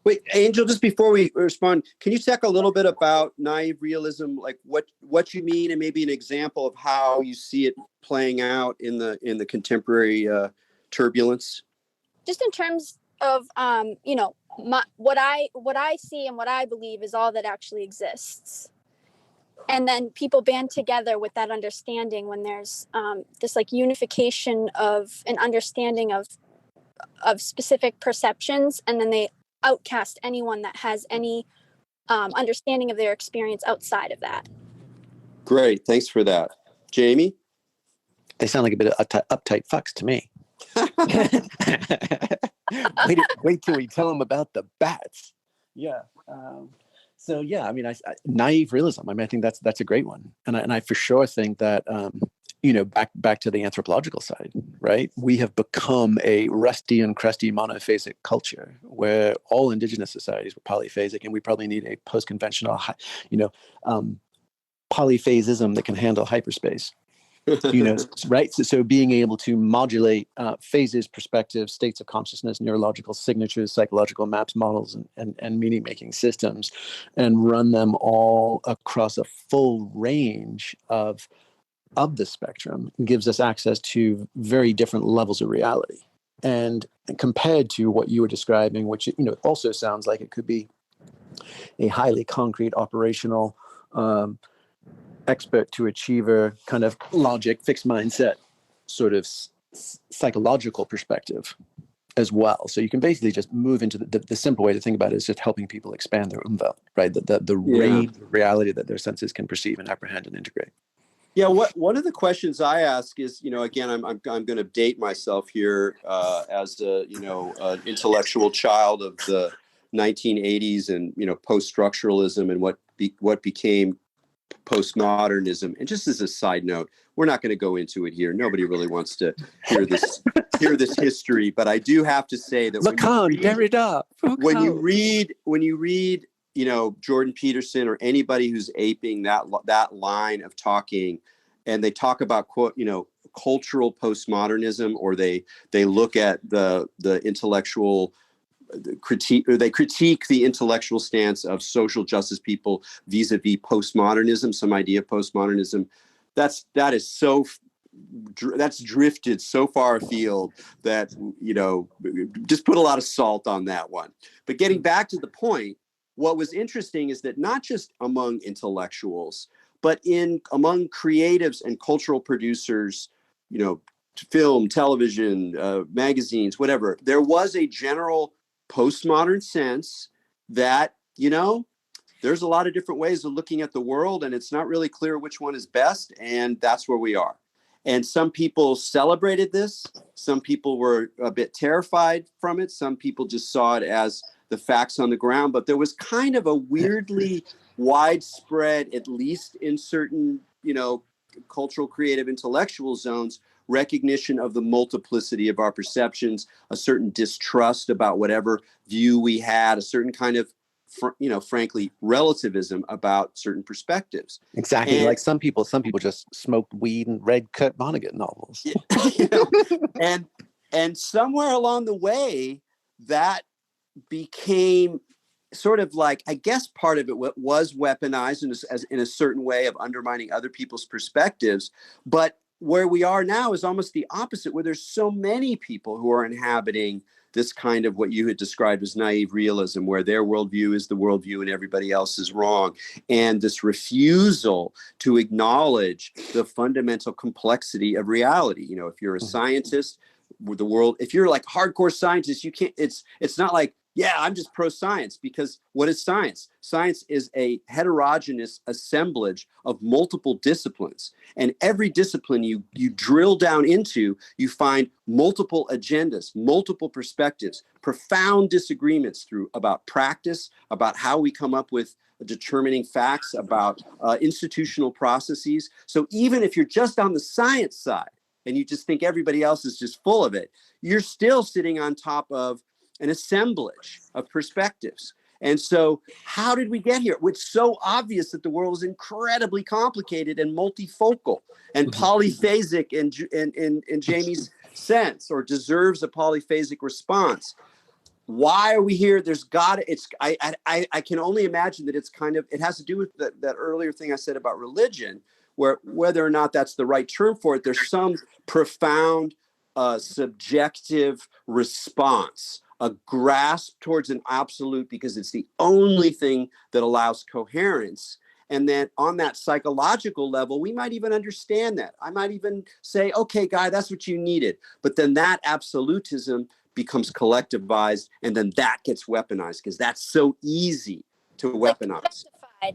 Wait, Angel, just before we respond, can you talk a little bit about naive realism, like what you mean, and maybe an example of how you see it playing out in the contemporary turbulence? Just in terms of what I see and what I believe is all that actually exists, and then people band together with that understanding when there's this like unification of an understanding of specific perceptions, and then they outcast anyone that has any understanding of their experience outside of that. Great, thanks for that. Jamie? They sound like a bit of uptight fucks to me. wait till we tell them about the bats. Yeah. So yeah, I mean, naive realism. I mean, I think that's a great one, and I for sure think that back to the anthropological side, right? We have become a rusty and crusty monophasic culture where all indigenous societies were polyphasic, and we probably need a post-conventional, polyphasism that can handle hyperspace. Right? So being able to modulate phases, perspectives, states of consciousness, neurological signatures, psychological maps, models, and meaning-making systems, and run them all across a full range of the spectrum gives us access to very different levels of reality. And compared to what you were describing, which also sounds like it could be a highly concrete, operational, expert to achiever kind of logic, fixed mindset, sort of psychological perspective as well. So you can basically just move into the simple way to think about it is just helping people expand their umwelt, right? The range of reality that their senses can perceive and apprehend and integrate. Yeah, one of the questions I ask is, again, I'm going to date myself here as an intellectual child of the 1980s and post-structuralism and what became postmodernism. And just as a side note, we're not going to go into it here. Nobody really wants to hear this history, but I do have to say that when you read Jordan Peterson or anybody who's aping that line of talking, and they talk about cultural postmodernism, or they look at the intellectual critique, or they critique the intellectual stance of social justice people vis-a-vis postmodernism, some idea of postmodernism, that's drifted so far afield that just put a lot of salt on that one. But getting back to the point, what was interesting is that not just among intellectuals, but among creatives and cultural producers, film, television, magazines, whatever, there was a general postmodern sense that, there's a lot of different ways of looking at the world, and it's not really clear which one is best, and that's where we are. And some people celebrated this. Some people were a bit terrified from it. Some people just saw it as the facts on the ground. But there was kind of a weirdly widespread, at least in certain, cultural, creative, intellectual zones, recognition of the multiplicity of our perceptions, a certain distrust about whatever view we had, a certain kind of, frankly, relativism about certain perspectives. Exactly. And, like some people just smoked weed and read Kurt Vonnegut novels. And somewhere along the way, that became sort of like, I guess part of it was weaponized in a certain way of undermining other people's perspectives. But where we are now is almost the opposite, where there's so many people who are inhabiting this kind of what you had described as naive realism, where their worldview is the worldview and everybody else is wrong. And this refusal to acknowledge the fundamental complexity of reality. If you're a scientist, the world, if you're like hardcore scientist, you can't, it's not like, yeah, I'm just pro-science, because what is science? Science is a heterogeneous assemblage of multiple disciplines. And every discipline you drill down into, you find multiple agendas, multiple perspectives, profound disagreements about practice, about how we come up with determining facts, about institutional processes. So even if you're just on the science side and you just think everybody else is just full of it, you're still sitting on top of an assemblage of perspectives. And so how did we get here? It's so obvious that the world is incredibly complicated and multifocal and polyphasic in Jamie's sense, or deserves a polyphasic response. Why are we here? I can only imagine that it has to do with that earlier thing I said about religion, where whether or not that's the right term for it, there's some profound subjective response, a grasp towards an absolute, because it's the only thing that allows coherence. And then on that psychological level, we might even understand that. I might even say, okay, Guy, that's what you needed. But then that absolutism becomes collectivized, and then that gets weaponized, because that's so easy to weaponize.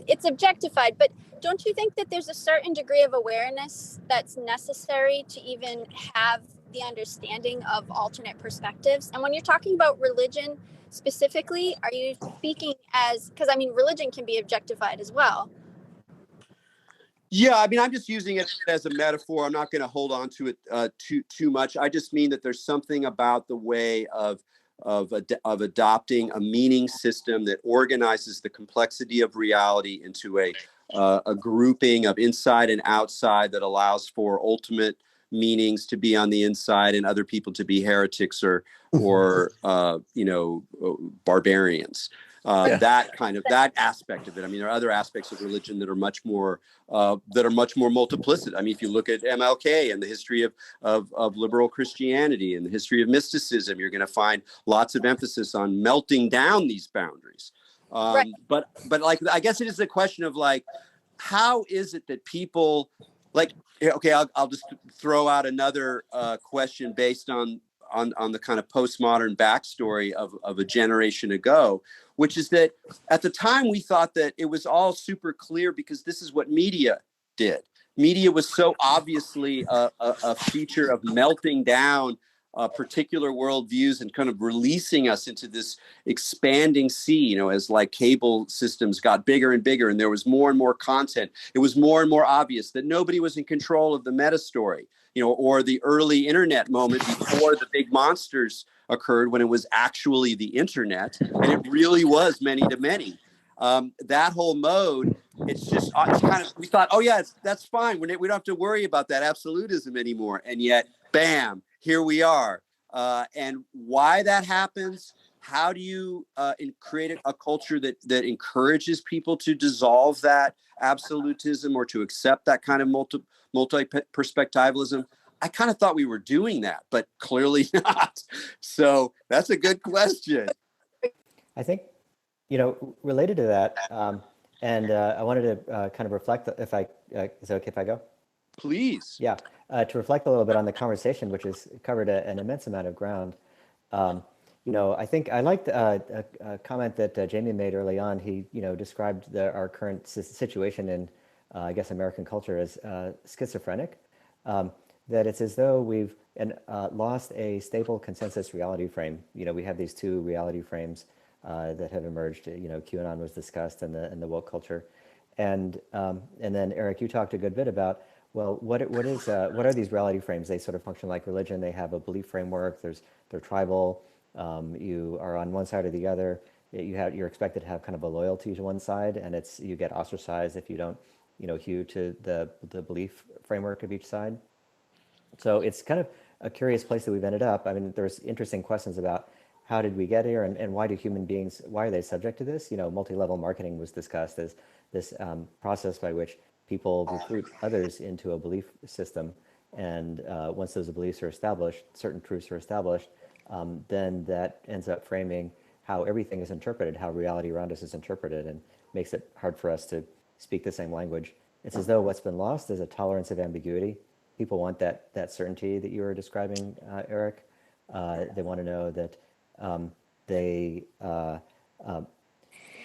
It's objectified, but don't you think that there's a certain degree of awareness that's necessary to even have the understanding of alternate perspectives. And when you're talking about religion specifically, are you speaking as, because I mean, religion can be objectified as well. Yeah, I mean, I'm just using it as a metaphor. I'm not going to hold on to it too much. I just mean that there's something about the way of adopting a meaning system that organizes the complexity of reality into a grouping of inside and outside that allows for ultimate meanings to be on the inside and other people to be heretics or barbarians. That aspect of it. I mean, there are other aspects of religion that are much more multiplicit. I mean, if you look at MLK and the history of liberal Christianity and the history of mysticism, you're going to find lots of emphasis on melting down these boundaries. Right. But like, I guess it is a question of like, how is it that people like? Okay, I'll just throw out another question based on the kind of postmodern backstory of a generation ago, which is that at the time we thought that it was all super clear because this is what media did. Media was so obviously a feature of melting down particular worldviews and kind of releasing us into this expanding sea, as like cable systems got bigger and bigger and there was more and more content. It was more and more obvious that nobody was in control of the meta story, or the early internet moment before the big monsters occurred when it was actually the internet and it really was many to many. That whole mode, it's kind of, we thought, oh yeah, that's fine. We don't have to worry about that absolutism anymore. And yet, bam, here we are. And why that happens, how do you create a culture that encourages people to dissolve that absolutism or to accept that kind of multi-perspectivalism? I kind of thought we were doing that, but clearly not. So that's a good question. I think, related to that, and I wanted to kind of reflect, is it okay if I go? Please. Yeah, to reflect a little bit on the conversation, which has covered an immense amount of ground. I think I liked a comment that Jamie made early on. He, described our current situation in, I guess, American culture as schizophrenic. That it's as though we've lost a stable consensus reality frame. We have these two reality frames that have emerged. QAnon was discussed in the woke culture, and then Erik, you talked a good bit about, well, what are these reality frames? They sort of function like religion. They have a belief framework. They're tribal. You are on one side or the other. You're expected to have kind of a loyalty to one side, and you get ostracized if you don't, hew to the belief framework of each side. So it's kind of a curious place that we've ended up. I mean, there's interesting questions about how did we get here, and why do human beings, why are they subject to this? Multi-level marketing was discussed as this process by which people recruit others into a belief system. And once those beliefs are established, certain truths are established, then that ends up framing how everything is interpreted, how reality around us is interpreted, and makes it hard for us to speak the same language. It's as though what's been lost is a tolerance of ambiguity. People want that certainty that you were describing, Erik. They want to know that they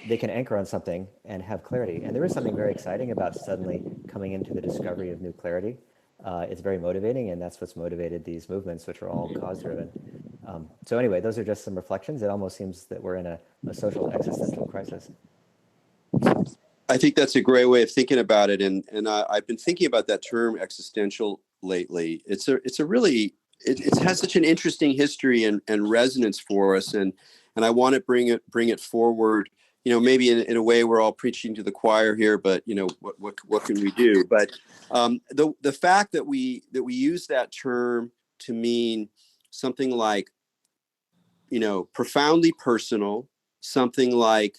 can anchor on something and have clarity. And there is something very exciting about suddenly coming into the discovery of new clarity. It's very motivating, and that's what's motivated these movements, which are all cause-driven. So anyway, those are just some reflections. It almost seems that we're in a social existential crisis. I think that's a great way of thinking about it, and I've been thinking about that term existential lately. It has such an interesting history and resonance for us, and I want to bring it forward. Maybe in a way we're all preaching to the choir here, but what can we do? But the fact that we use that term to mean something like profoundly personal, something like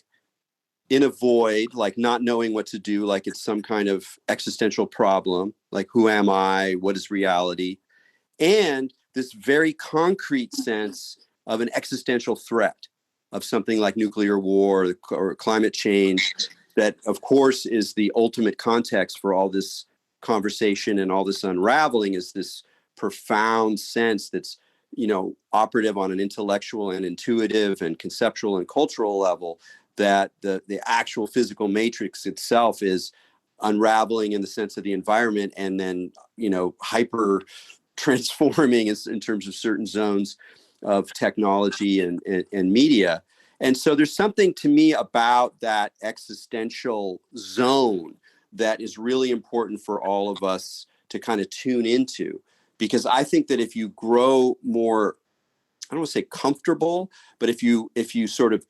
in a void, like not knowing what to do, like it's some kind of existential problem, like who am I, what is reality, and this very concrete sense of an existential threat of something like nuclear war or climate change, that of course is the ultimate context for all this conversation and all this unraveling, is this profound sense that's operative on an intellectual and intuitive and conceptual and cultural level, that the actual physical matrix itself is unraveling in the sense of the environment, and then hyper transforming in terms of certain zones of technology and media. And so there's something to me about that existential zone that is really important for all of us to kind of tune into, because I think that if you grow more, I don't want to say comfortable, but if you sort of,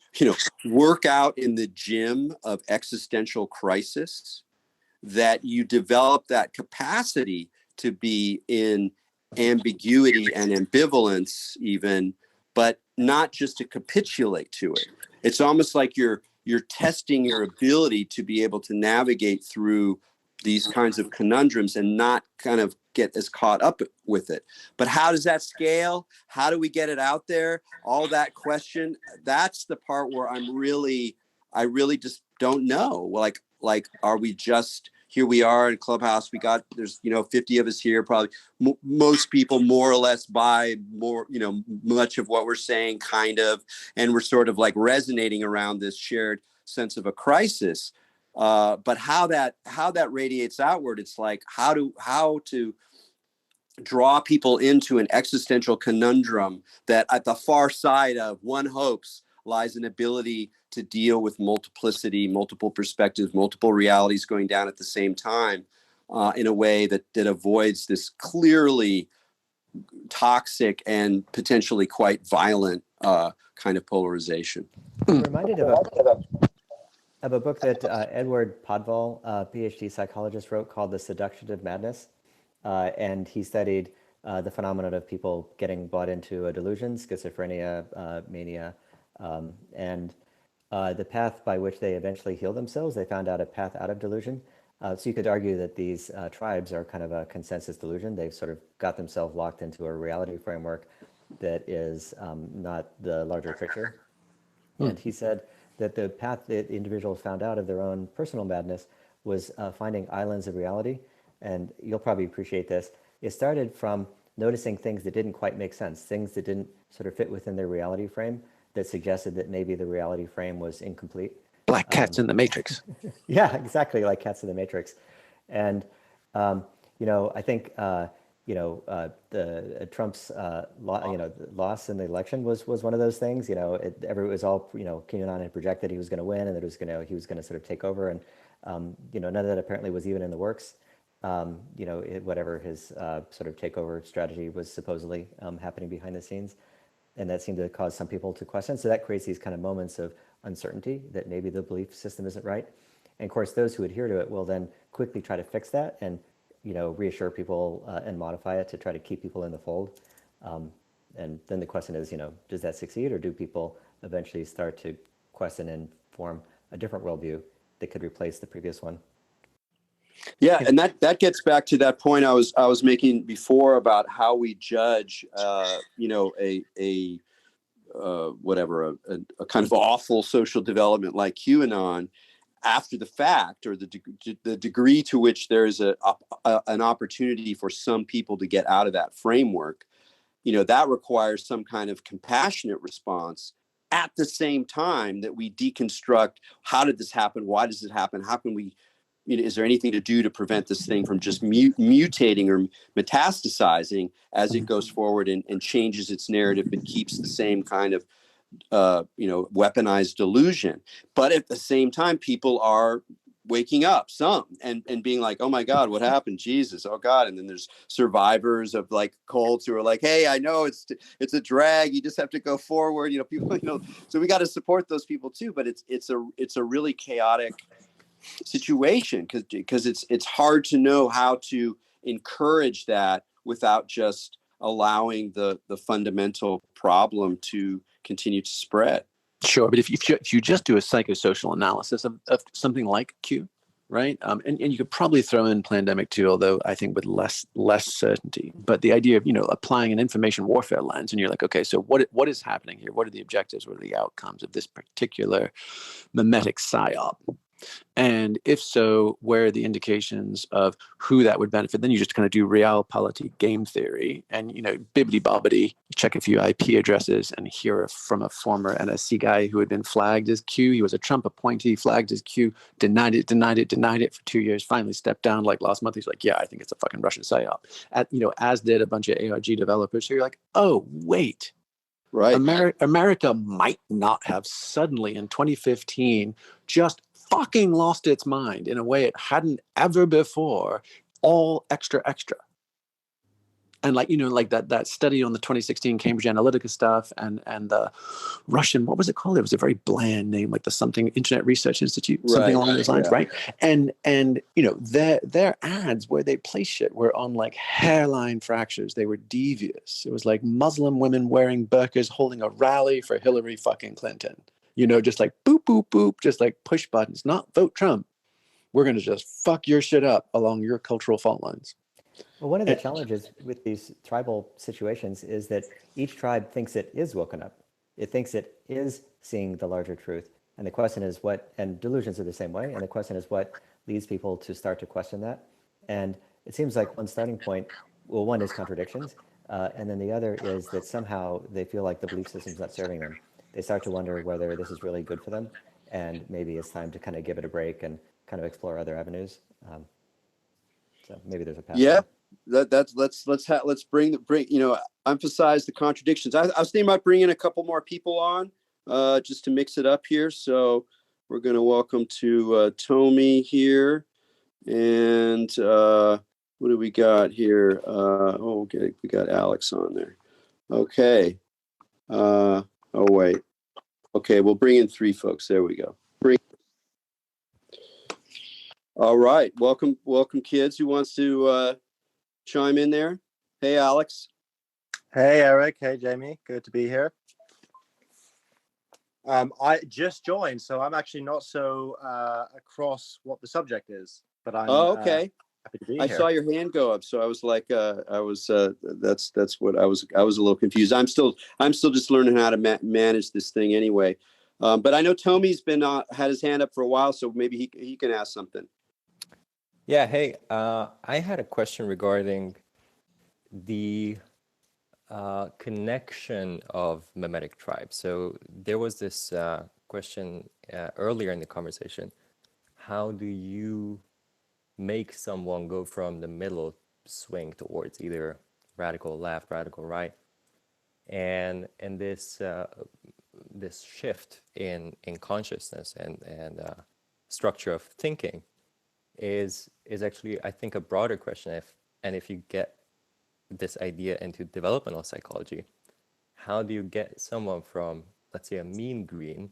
work out in the gym of existential crisis, that you develop that capacity to be in ambiguity and ambivalence even, but not just to capitulate to it. It's almost like you're testing your ability to be able to navigate through these kinds of conundrums and not kind of get as caught up with it. But how does that scale? How do we get it out there? All that question, that's the part where I really just don't know. Like, are we just, here we are in Clubhouse, there's 50 of us here, probably most people more or less buy much of what we're saying, kind of, and we're sort of like resonating around this shared sense of a crisis. But how that radiates outward, it's like how to draw people into an existential conundrum that at the far side of one hopes lies an ability to deal with multiplicity, multiple perspectives, multiple realities going down at the same time, in a way that avoids this clearly toxic and potentially quite violent kind of polarization. I'm reminded of a book that Edward Podval, PhD psychologist, wrote called The Seduction of Madness. And he studied the phenomenon of people getting bought into a delusion, schizophrenia, mania, and the path by which they eventually heal themselves. They found out a path out of delusion. So you could argue that these tribes are kind of a consensus delusion. They've sort of got themselves locked into a reality framework that is not the larger picture. And he said that the path that individuals found out of their own personal madness was finding islands of reality. And you'll probably appreciate this. It started from noticing things that didn't quite make sense, things that didn't sort of fit within their reality frame, that suggested that maybe the reality frame was incomplete. Black cats in the Matrix. Yeah, exactly, like cats in the Matrix. And I think the Trump's loss in the election was one of those things. It was all QAnon had projected he was going to win and that he was going to sort of take over, and none of that apparently was even in the works. Whatever his sort of takeover strategy was supposedly happening behind the scenes, and that seemed to cause some people to question. So that creates these kind of moments of uncertainty that maybe the belief system isn't right. And of course, those who adhere to it will then quickly try to fix that and reassure people and modify it to try to keep people in the fold. And then the question is, does that succeed, or do people eventually start to question and form a different worldview that could replace the previous one? Yeah, and that gets back to that point I was making before about how we judge, a kind of awful social development like QAnon after the fact, or the degree to which there is an opportunity for some people to get out of that framework. That requires some kind of compassionate response at the same time that we deconstruct, how did this happen? Why does it happen? How can we, is there anything to do to prevent this thing from just mutating or metastasizing as it goes forward and changes its narrative, but keeps the same kind of, weaponized delusion? But at the same time, people are waking up and being like, oh my God, what happened? Jesus, oh God. And then there's survivors of like cults who are like, hey, I know it's a drag. You just have to go forward. People, so we got to support those people too. But it's a really chaotic situation because it's hard to know how to encourage that without just allowing the fundamental problem to continue to spread. Sure, but if you just do a psychosocial analysis of something like Q, right, and you could probably throw in pandemic too, although I think with less certainty. But the idea of applying an information warfare lens, and you're like, okay, so what is happening here? What are the objectives? What are the outcomes of this particular mimetic psyop? And if so, where are the indications of who that would benefit? Then you just kind of do realpolitik game theory and, bibbity bobbity, check a few IP addresses and hear from a former NSC guy who had been flagged as Q. He was a Trump appointee, flagged as Q, denied it for 2 years, finally stepped down like last month. He's like, yeah, I think it's a fucking Russian psyop. As did a bunch of ARG developers. So you're like, oh, wait. Right. America might not have suddenly in 2015 just fucking lost its mind in a way it hadn't ever before, all extra. And like that study on the 2016 Cambridge Analytica stuff and the Russian, what was it called? It was a very bland name, like the something Internet Research Institute, something along those lines, right? And their ads where they place shit were on like hairline fractures. They were devious. It was like Muslim women wearing burqas holding a rally for Hillary fucking Clinton. Just like boop, boop, boop, just like push buttons, not vote Trump. We're going to just fuck your shit up along your cultural fault lines. Well, one of the challenges with these tribal situations is that each tribe thinks it is woken up. It thinks it is seeing the larger truth. And the question is and delusions are the same way. And the question is what leads people to start to question that. And it seems like one starting point, well, one is contradictions. And then the other is that somehow they feel like the belief system's not serving them. They start to wonder whether this is really good for them. And maybe it's time to kind of give it a break and kind of explore other avenues. So maybe there's a path. Yeah. Let's bring emphasize the contradictions. I was thinking about bringing a couple more people on just to mix it up here. So we're going to welcome to Tomi here, and what do we got here? Okay, we got Alex on there. Okay. Wait. Okay, we'll bring in 3 folks. There we go. All right, welcome, kids. Who wants to chime in there? Hey, Alex. Hey, Erik. Hey, Jamie. Good to be here. I just joined, so I'm actually not so across what the subject is, but I'm okay. Happy to be I here. saw your hand go up, so I was like, that's what I was a little confused. I'm still just learning how to manage this thing anyway. But I know Tomi's been had his hand up for a while, so maybe he can ask something. Yeah, hey, I had a question regarding the connection of mimetic tribes. So there was this question earlier in the conversation. How do you make someone go from the middle swing towards either radical left, radical right? And this this shift in consciousness and structure of thinking is actually, I think, a broader question. If you get this idea into developmental psychology, how do you get someone from, let's say, a mean green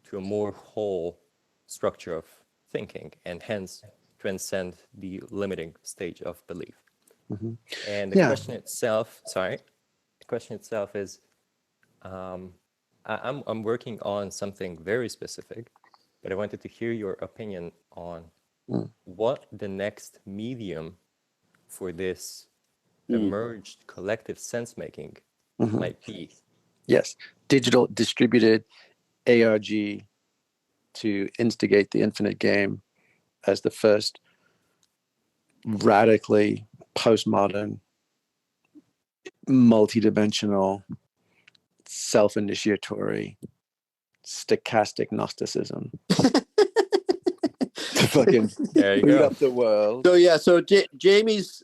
to a more whole structure of thinking, and hence transcend the limiting stage of belief? Mm-hmm. And the question itself, is, I'm working on something very specific, but I wanted to hear your opinion on what the next medium for this emerged collective sense-making might be. Yes, digital distributed ARG to instigate the infinite game as the first radically postmodern, multidimensional, self-initiatory, stochastic Gnosticism. To fucking boot up the world. So Jamie's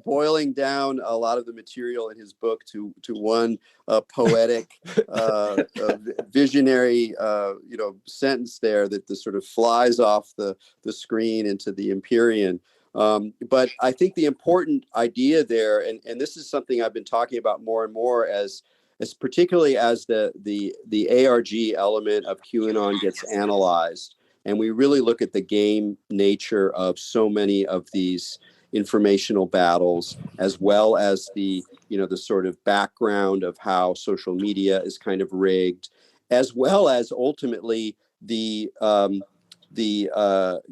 boiling down a lot of the material in his book to one poetic, visionary, sentence there that sort of flies off the screen into the Empyrean. But I think the important idea there, and this is something I've been talking about more and more as particularly as the ARG element of QAnon gets analyzed. And we really look at the game nature of so many of these informational battles, as well as the sort of background of how social media is kind of rigged, as well as ultimately the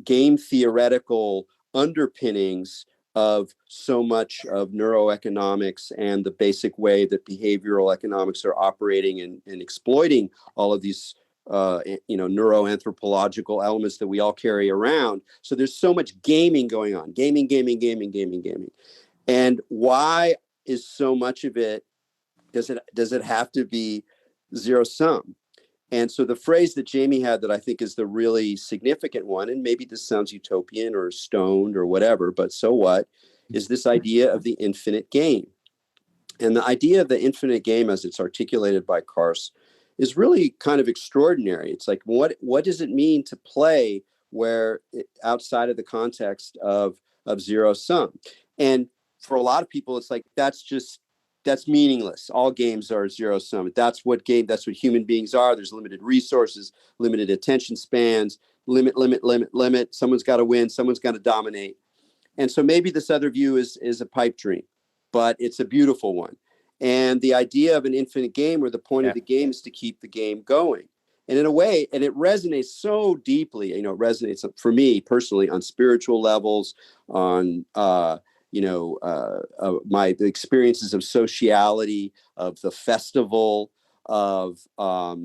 game theoretical underpinnings of so much of neuroeconomics and the basic way that behavioral economics are operating and exploiting all of these neuroanthropological elements that we all carry around. So there's so much gaming going on, gaming. And why is so much of it, does it have to be zero sum? And so the phrase that Jamie had that I think is the really significant one, and maybe this sounds utopian or stoned or whatever, but so what, is this idea of the infinite game. And the idea of the infinite game, as it's articulated by Kars, is really kind of extraordinary. It's like, what does it mean to play where outside of the context of zero sum? And for a lot of people, it's like, that's meaningless. All games are zero sum. That's what human beings are. There's limited resources, limited attention spans, limit. Someone's got to win. Someone's got to dominate. And so maybe this other view is a pipe dream, but it's a beautiful one. And the idea of an infinite game, where the point of the game is to keep the game going. And in a way, and it resonates so deeply, it resonates for me personally on spiritual levels, on, the experiences of sociality, of the festival, of, how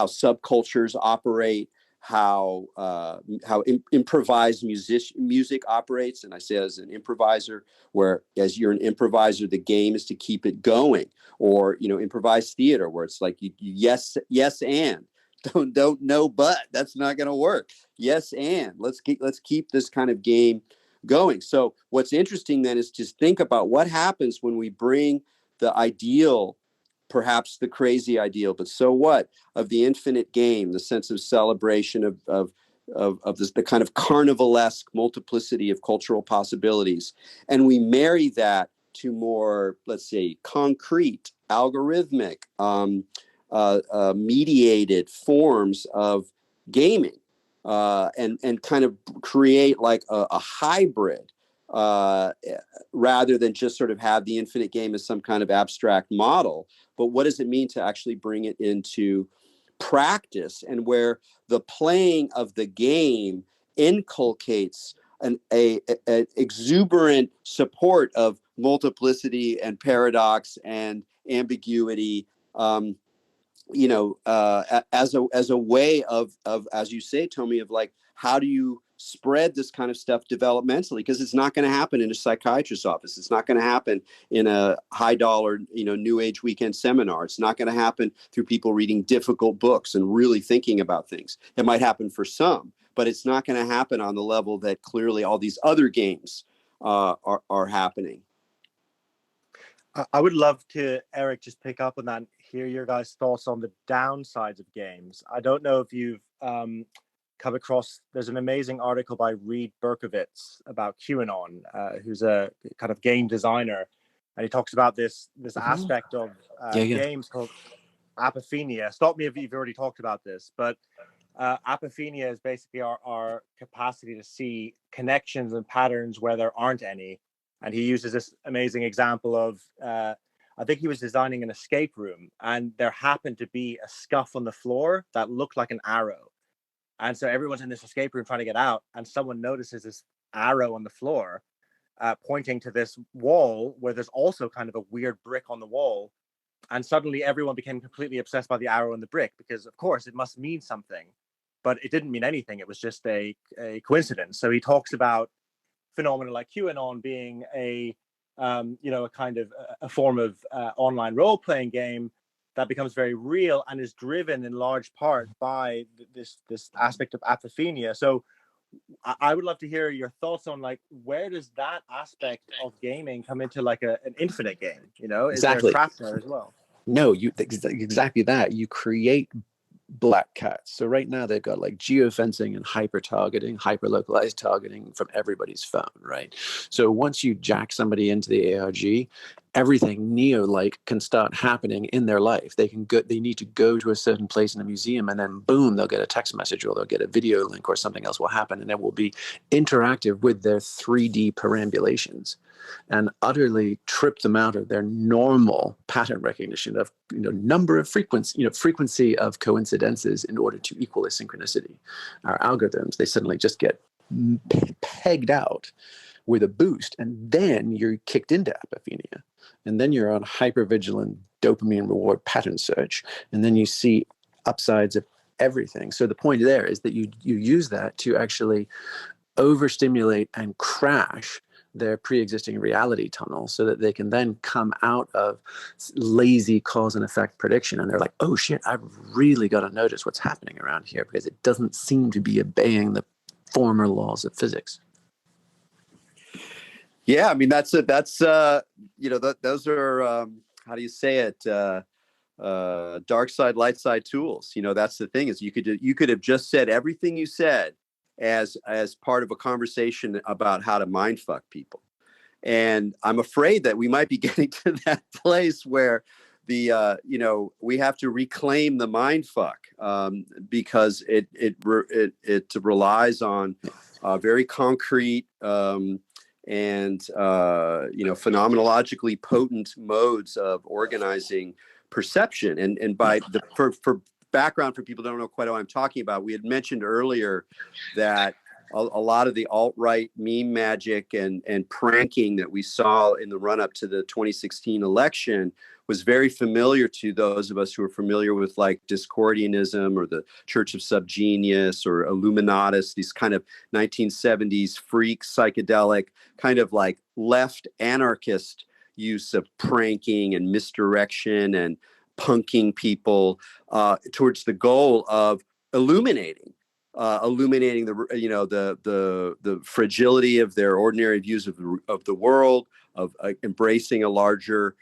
subcultures operate, how improvised music operates. And I say, as an improviser, where as you're an improviser, the game is to keep it going. Or improvised theater, where it's like you yes and don't no but, that's not going to work. Yes and let's keep this kind of game going. So what's interesting then is just think about what happens when we bring the ideal, perhaps the crazy ideal, but so what, of the infinite game, the sense of celebration of this, the kind of carnivalesque multiplicity of cultural possibilities, and we marry that to more, let's say, concrete, algorithmic, mediated forms of gaming, and kind of create like a hybrid, rather than just sort of have the infinite game as some kind of abstract model. But what does it mean to actually bring it into practice, and where the playing of the game inculcates an exuberant support of multiplicity and paradox and ambiguity, as a way of, as you say, Tommy, of like, how do you spread this kind of stuff developmentally? Because it's not going to happen in a psychiatrist's office. It's not going to happen in a high dollar, new age weekend seminar. It's not going to happen through people reading difficult books and really thinking about things. It might happen for some, but it's not going to happen on the level that clearly all these other games are happening. I would love to, Erik, just pick up on that and hear your guys' thoughts on the downsides of games. I don't know if you've come across, there's an amazing article by Reed Berkowitz about QAnon, who's a kind of game designer. And he talks about this aspect of games called apophenia. Stop me if you've already talked about this, but apophenia is basically our capacity to see connections and patterns where there aren't any. And he uses this amazing example of, I think he was designing an escape room, and there happened to be a scuff on the floor that looked like an arrow. And so everyone's in this escape room trying to get out, and someone notices this arrow on the floor, pointing to this wall where there's also kind of a weird brick on the wall. And suddenly everyone became completely obsessed by the arrow and the brick, because of course it must mean something, but it didn't mean anything. It was just a coincidence. So he talks about phenomena like QAnon being a kind of a form of online role-playing game that becomes very real and is driven in large part by this aspect of apophenia. So I would love to hear your thoughts on, like, where does that aspect of gaming come into like an infinite game? Is there a trap there as well? No, exactly that. You create black cats. So right now they've got like geofencing and hyper targeting, hyper localized targeting from everybody's phone, right? So once you jack somebody into the ARG, everything Neo-like can start happening in their life. They need to go to a certain place in a museum, and then boom, they'll get a text message, or they'll get a video link, or something else will happen, and it will be interactive with their 3D perambulations, and utterly trip them out of their normal pattern recognition of number of frequency of coincidences in order to equal a synchronicity. Our algorithms, they suddenly just get pegged out with a boost, and then you're kicked into apophenia, and then you're on hypervigilant dopamine reward pattern search, and then you see upsides of everything. So the point there is that you use that to actually overstimulate and crash their pre-existing reality tunnel so that they can then come out of lazy cause and effect prediction, and they're like, oh shit, I've really got to notice what's happening around here because it doesn't seem to be obeying the former laws of physics. Yeah, I mean that's those are how do you say it, dark side, light side tools. That's the thing, is you could have just said everything you said as part of a conversation about how to mind fuck people. And I'm afraid that we might be getting to that place where we have to reclaim the mind fuck, because it relies on very concrete and phenomenologically potent modes of organizing perception. And by for background, for people who don't know quite what I'm talking about, we had mentioned earlier that a lot of the alt-right meme magic and pranking that we saw in the run-up to the 2016 election was very familiar to those of us who are familiar with like Discordianism or the Church of Subgenius or Illuminatus, these kind of 1970s freak psychedelic kind of like left anarchist use of pranking and misdirection and punking people towards the goal of illuminating the fragility of their ordinary views of the world, of embracing a larger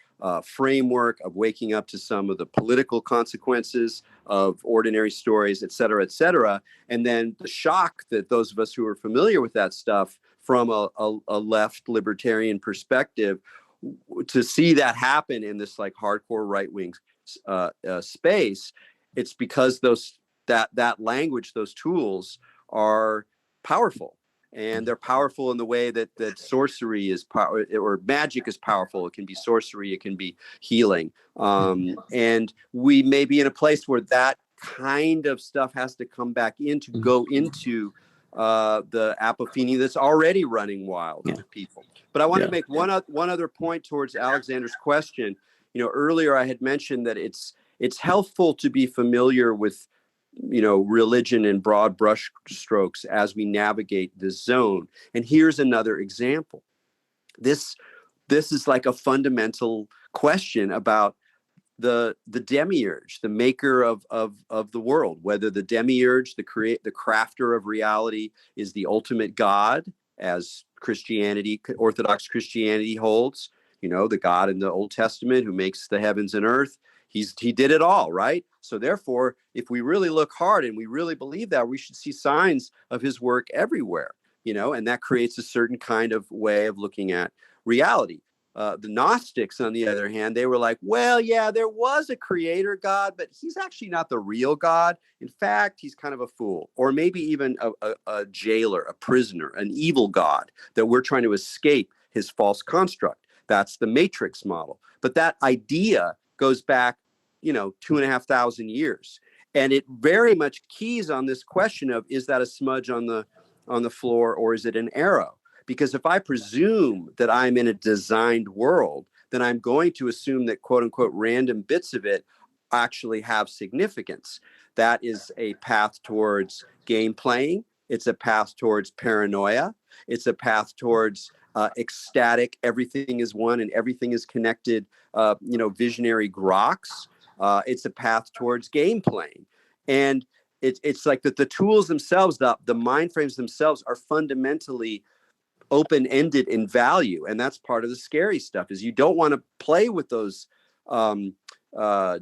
framework, of waking up to some of the political consequences of ordinary stories, et cetera, and then the shock that those of us who are familiar with that stuff from a left libertarian perspective, to see that happen in this like hardcore right-wing space. It's because that language, those tools are powerful, and they're powerful in the way that sorcery is or magic is powerful. It can be sorcery, it can be healing, and we may be in a place where that kind of stuff has to come back in to go into the apophenia that's already running wild with people. But I want to make one other point towards Alexander's question. Earlier I had mentioned that it's helpful to be familiar with religion in broad brush strokes as we navigate this zone. And here's another example. This is like a fundamental question about the demiurge, the maker of the world, whether the demiurge, the crafter of reality, is the ultimate God, as Christianity, Orthodox Christianity holds, the God in the Old Testament who makes the heavens and earth. He did it all, right? So therefore, if we really look hard and we really believe that, we should see signs of his work everywhere, and that creates a certain kind of way of looking at reality. The Gnostics, on the other hand, they were like, well, yeah, there was a creator God, but he's actually not the real God. In fact, he's kind of a fool, or maybe even a jailer, a prisoner, an evil God that we're trying to escape his false construct. That's the Matrix model. But that idea goes back 2,500 years, and it very much keys on this question of, is that a smudge on the floor, or is it an arrow? Because if I presume that I'm in a designed world, then I'm going to assume that quote unquote random bits of it actually have significance. That is a path towards game playing. It's a path towards paranoia. It's a path towards ecstatic, everything is one and everything is connected, visionary groks. It's a path towards game playing. And it's like that the tools themselves, the mind frames themselves, are fundamentally open-ended in value. And that's part of the scary stuff, is you don't want to play with those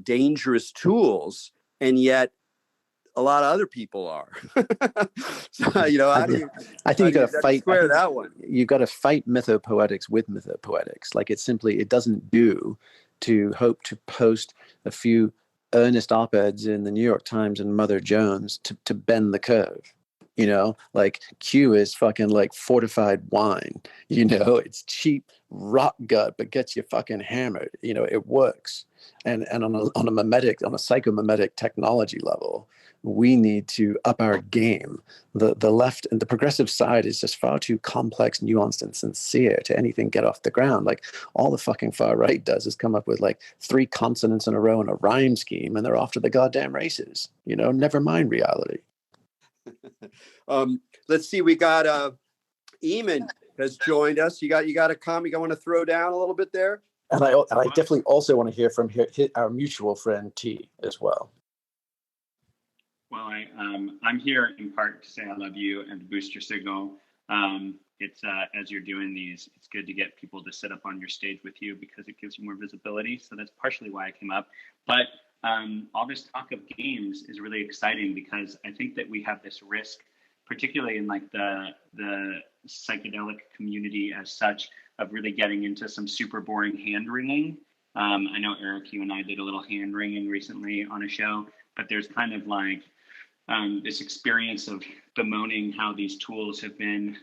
dangerous tools, and yet a lot of other people are. So, I think you got to fight square that one. You got to fight mythopoetics with mythopoetics. Like it doesn't do to hope to post a few earnest op-eds in the New York Times and Mother Jones to bend the curve. Like Q is fucking like fortified wine. It's cheap rock gut, but gets you fucking hammered. It works. and on a psychomimetic technology level, we need to up our game. The left and the progressive side is just far too complex, nuanced, and sincere to anything get off the ground. Like, all the fucking far right does is come up with like 3 consonants in a row in a rhyme scheme, and they're off to the goddamn races. Never mind reality. Let's see. We got Eamon has joined us. You got a comment you want to throw down a little bit there? And I definitely also want to hear from our mutual friend T as well. Well, I'm here in part to say I love you and to boost your signal. It's as you're doing these, it's good to get people to sit up on your stage with you because it gives you more visibility. So that's partially why I came up. But all this talk of games is really exciting because I think that we have this risk, particularly in like the psychedelic community as such, of really getting into some super boring hand wringing. I know, Erik, you and I did a little hand wringing recently on a show, but there's kind of like this experience of bemoaning how these tools have been,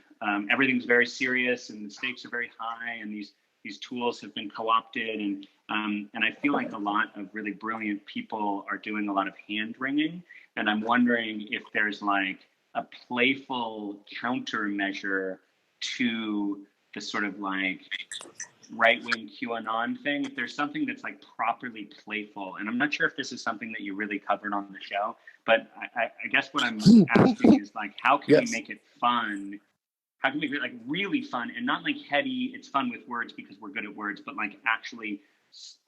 everything's very serious and the stakes are very high, and these tools have been co-opted, and I feel like a lot of really brilliant people are doing a lot of hand wringing, and I'm wondering if there's like a playful countermeasure to the sort of like right-wing QAnon thing. If there's something that's like properly playful, and I'm not sure if this is something that you really covered on the show, but I guess what I'm asking is like, how can we make it fun? How can we make it like really fun and not like heady? It's fun with words because we're good at words, but like actually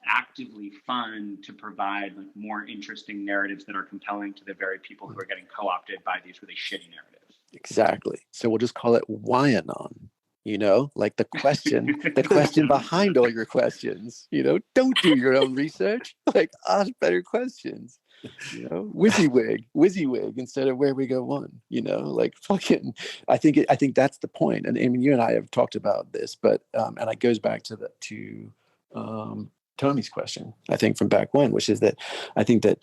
actively fun to provide like more interesting narratives that are compelling to the very people who are getting co-opted by these really shitty narratives. Exactly. So we'll just call it Whyanon. Like the question behind all your questions. Don't do your own research. Like, ask better questions. WYSIWYG instead of where we go one. Like fucking. I think that's the point. And I mean, you and I have talked about this, but and it goes back to Tony's question, I think, from back when, which is that I think that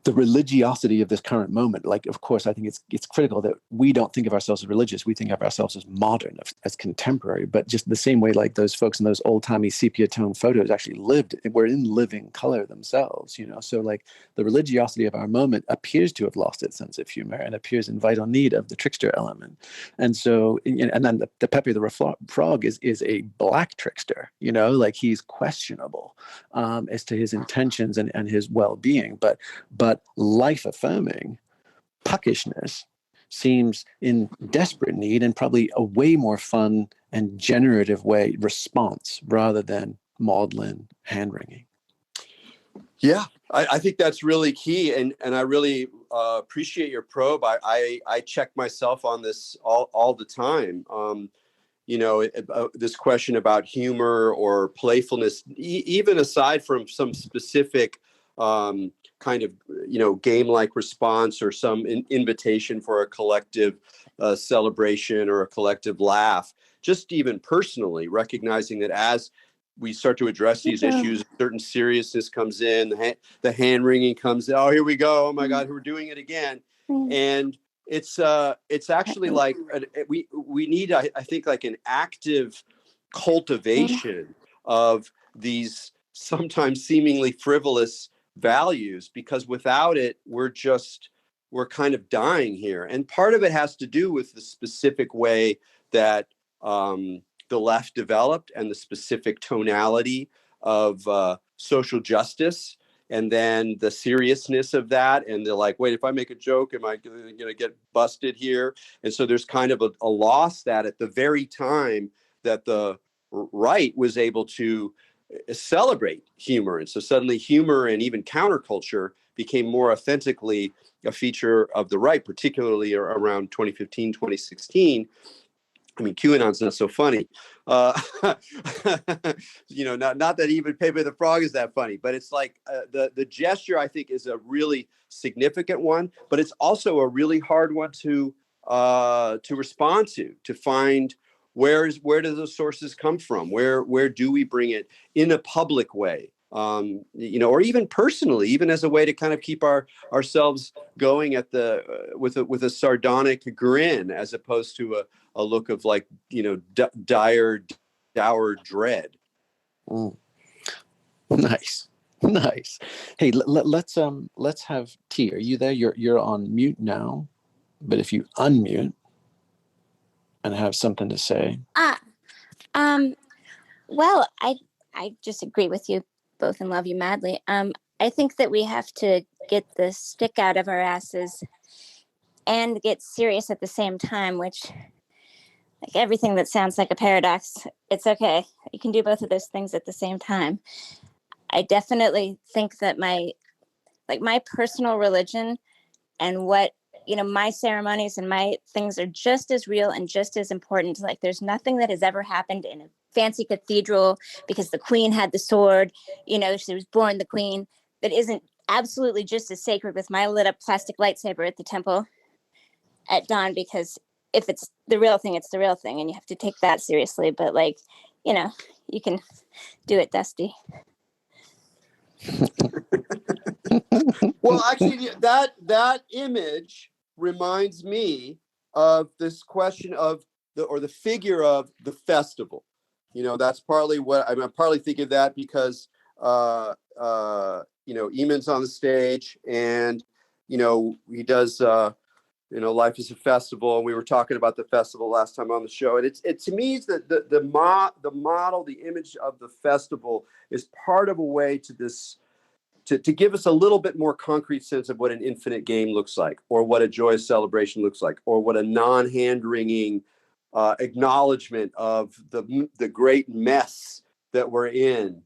the religiosity of this current moment, like, of course, I think it's critical that we don't think of ourselves as religious. We think of ourselves as modern, as contemporary, but just the same way like those folks in those old-timey sepia tone photos actually lived, were in living color themselves, So like the religiosity of our moment appears to have lost its sense of humor and appears in vital need of the trickster element. And so, and then the Pepe the Frog is a black trickster, like he's questionable as to his intentions and his well-being, but life-affirming puckishness seems in desperate need and probably a way more fun and generative response rather than maudlin hand-wringing. Yeah, I think that's really key, and I really appreciate your probe. I check myself on this all the time. This question about humor or playfulness, even aside from some specific kind of game-like response or some invitation for a collective celebration or a collective laugh, just even personally recognizing that as we start to address these issues, a certain seriousness comes in, the hand wringing comes in. Oh, here we go. Oh my God, we're doing it again. And it's actually like we need, I think, like an active cultivation of these sometimes seemingly frivolous values, because without it, we're kind of dying here. And part of it has to do with the specific way that the left developed and the specific tonality of social justice, and then the seriousness of that. And they're like, wait, if I make a joke, am I going to get busted here? And so there's kind of a loss that at the very time that the right was able to celebrate humor. And so suddenly humor and even counterculture became more authentically a feature of the right, particularly around 2015, 2016. I mean, QAnon's not so funny. Not that even Pepe the Frog is that funny, but it's like the gesture, I think, is a really significant one, but it's also a really hard one to respond to find where do those sources come from? Where do we bring it in a public way? Or even personally, even as a way to kind of keep ourselves going at with a sardonic grin, as opposed to a look of like, dour dread. Nice. Nice. Hey, let's have T. Are you there? You're on mute now, but if you unmute and have something to say. Well, I just agree with you both and love you madly. I think that we have to get the stick out of our asses and get serious at the same time, which, like everything that sounds like a paradox, it's okay. You can do both of those things at the same time. I definitely think that my personal religion and what, my ceremonies and my things are just as real and just as important. Like there's nothing that has ever happened in a fancy cathedral because the queen had the sword, she was born the queen, that isn't absolutely just as sacred with my lit up plastic lightsaber at the temple at dawn, because if it's the real thing, it's the real thing, and you have to take that seriously. But you can do it, Dusty. Well, actually, that image reminds me of this question of the figure of the festival. That's partly what I'm partly thinking of that because Eamon's on the stage and he does life is a festival, and we were talking about the festival last time on the show, and it to me is that the model, the image of the festival is part of a way to this. To give us a little bit more concrete sense of what an infinite game looks like, or what a joyous celebration looks like, or what a non-hand-wringing acknowledgement of the great mess that we're in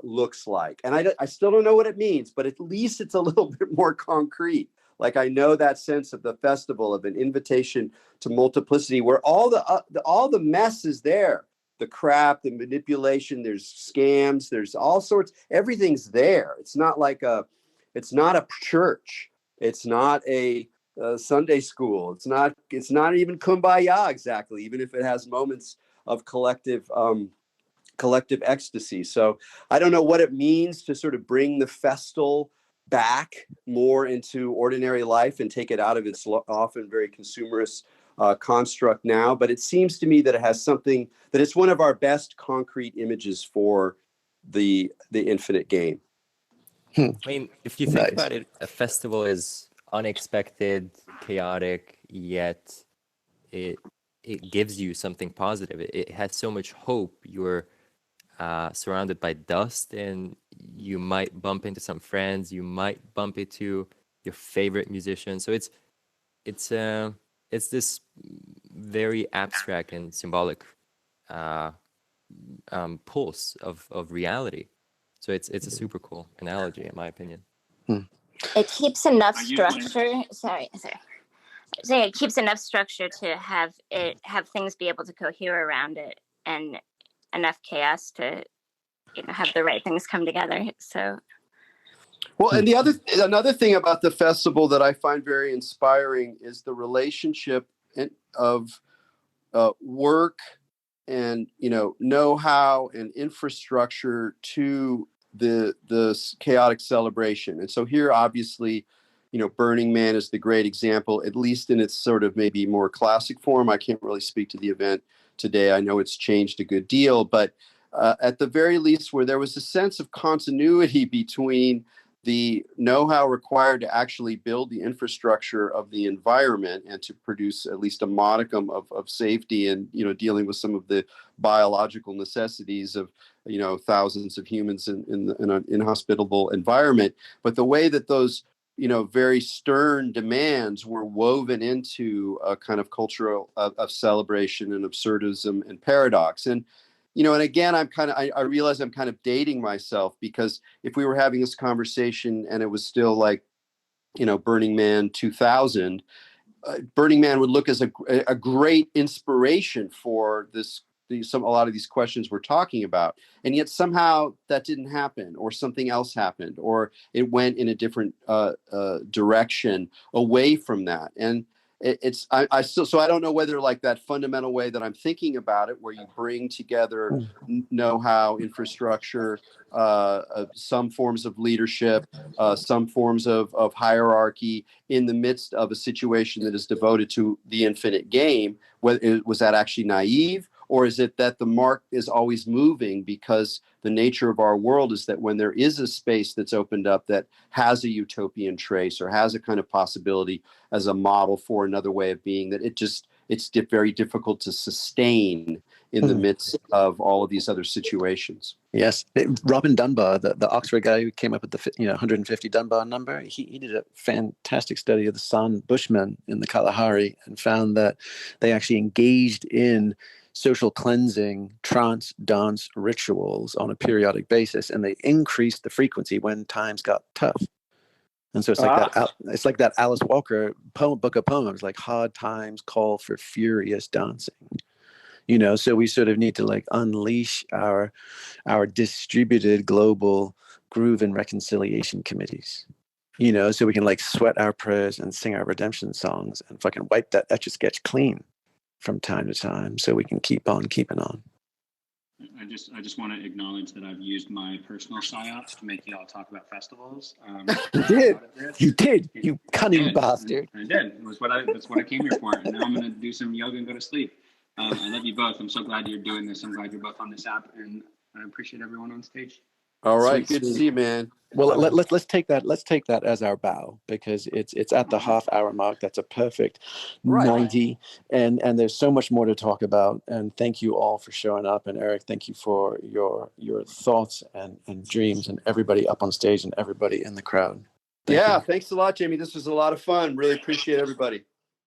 looks like. And I still don't know what it means, but at least it's a little bit more concrete. Like I know that sense of the festival, of an invitation to multiplicity, where all the mess is there. The crap, the manipulation, there's scams, there's all sorts, everything's there. It's not it's not a church. It's not a Sunday school. It's not even kumbaya exactly, even if it has moments of collective ecstasy. So I don't know what it means to sort of bring the festal back more into ordinary life and take it out of its often very consumerist construct now, but it seems to me that it has something, that it's one of our best concrete images for the infinite game. I mean, if you think Nice. about it, a festival is unexpected, chaotic, yet it gives you something positive. It has so much hope. You're surrounded by dust, and you might bump into some friends. You might bump into your favorite musician. So it's this very abstract and symbolic pulse of reality. So it's a super cool analogy, in my opinion. It keeps enough structure. Sorry. So it keeps enough structure to have things be able to cohere around it, and enough chaos to have the right things come together. So. Well, and another thing about the festival that I find very inspiring is the relationship of work and know-how and infrastructure to the chaotic celebration. And so here, obviously, Burning Man is the great example, at least in its sort of maybe more classic form. I can't really speak to the event today. I know it's changed a good deal, but at the very least, where there was a sense of continuity between the know-how required to actually build the infrastructure of the environment and to produce at least a modicum of safety and dealing with some of the biological necessities of thousands of humans in an inhospitable environment, but the way that those very stern demands were woven into a kind of culture of celebration and absurdism and paradox. And and again, I realize I'm kind of dating myself, because if we were having this conversation and it was still like, Burning Man 2000, Burning Man would look as a great inspiration for a lot of these questions we're talking about. And yet somehow that didn't happen, or something else happened, or it went in a different direction away from that. And I still, so I don't know whether like that fundamental way that I'm thinking about it, where you bring together know-how, infrastructure, some forms of leadership, some forms of hierarchy in the midst of a situation that is devoted to the infinite game. Was that actually naive, Or is it that the mark is always moving because the nature of our world is that when there is a space that's opened up that has a utopian trace or has a kind of possibility as a model for another way of being, that it's very difficult to sustain in the midst of all of these other situations. Yes. Robin Dunbar, the Oxford guy who came up with the 150 Dunbar number, he did a fantastic study of the San Bushmen in the Kalahari and found that they actually engaged in social cleansing, trance, dance rituals on a periodic basis, and they increased the frequency when times got tough. And so it's like that. It's like that Alice Walker book of poems, like hard times call for furious dancing. You know, so we sort of need to like unleash our distributed global groove and reconciliation committees. You know, so we can like sweat our prayers and sing our redemption songs and fucking wipe that Etch-a-Sketch clean from time to time, so we can keep on keeping on. I just want to acknowledge that I've used my personal psyops to make y'all talk about festivals. You did, you cunning bastard. I did. That's what I came here for. And now I'm going to do some yoga and go to sleep. I love you both. I'm so glad you're doing this. I'm glad you're both on this app, and I appreciate everyone on stage. All right, good to see you, man. Well, let's take that. Let's take that as our bow, because it's at the half-hour mark. That's a perfect 90, and there's so much more to talk about. And thank you all for showing up. And Erik, thank you for your thoughts and dreams, and everybody up on stage and everybody in the crowd. Thanks a lot, Jamie. This was a lot of fun. Really appreciate everybody.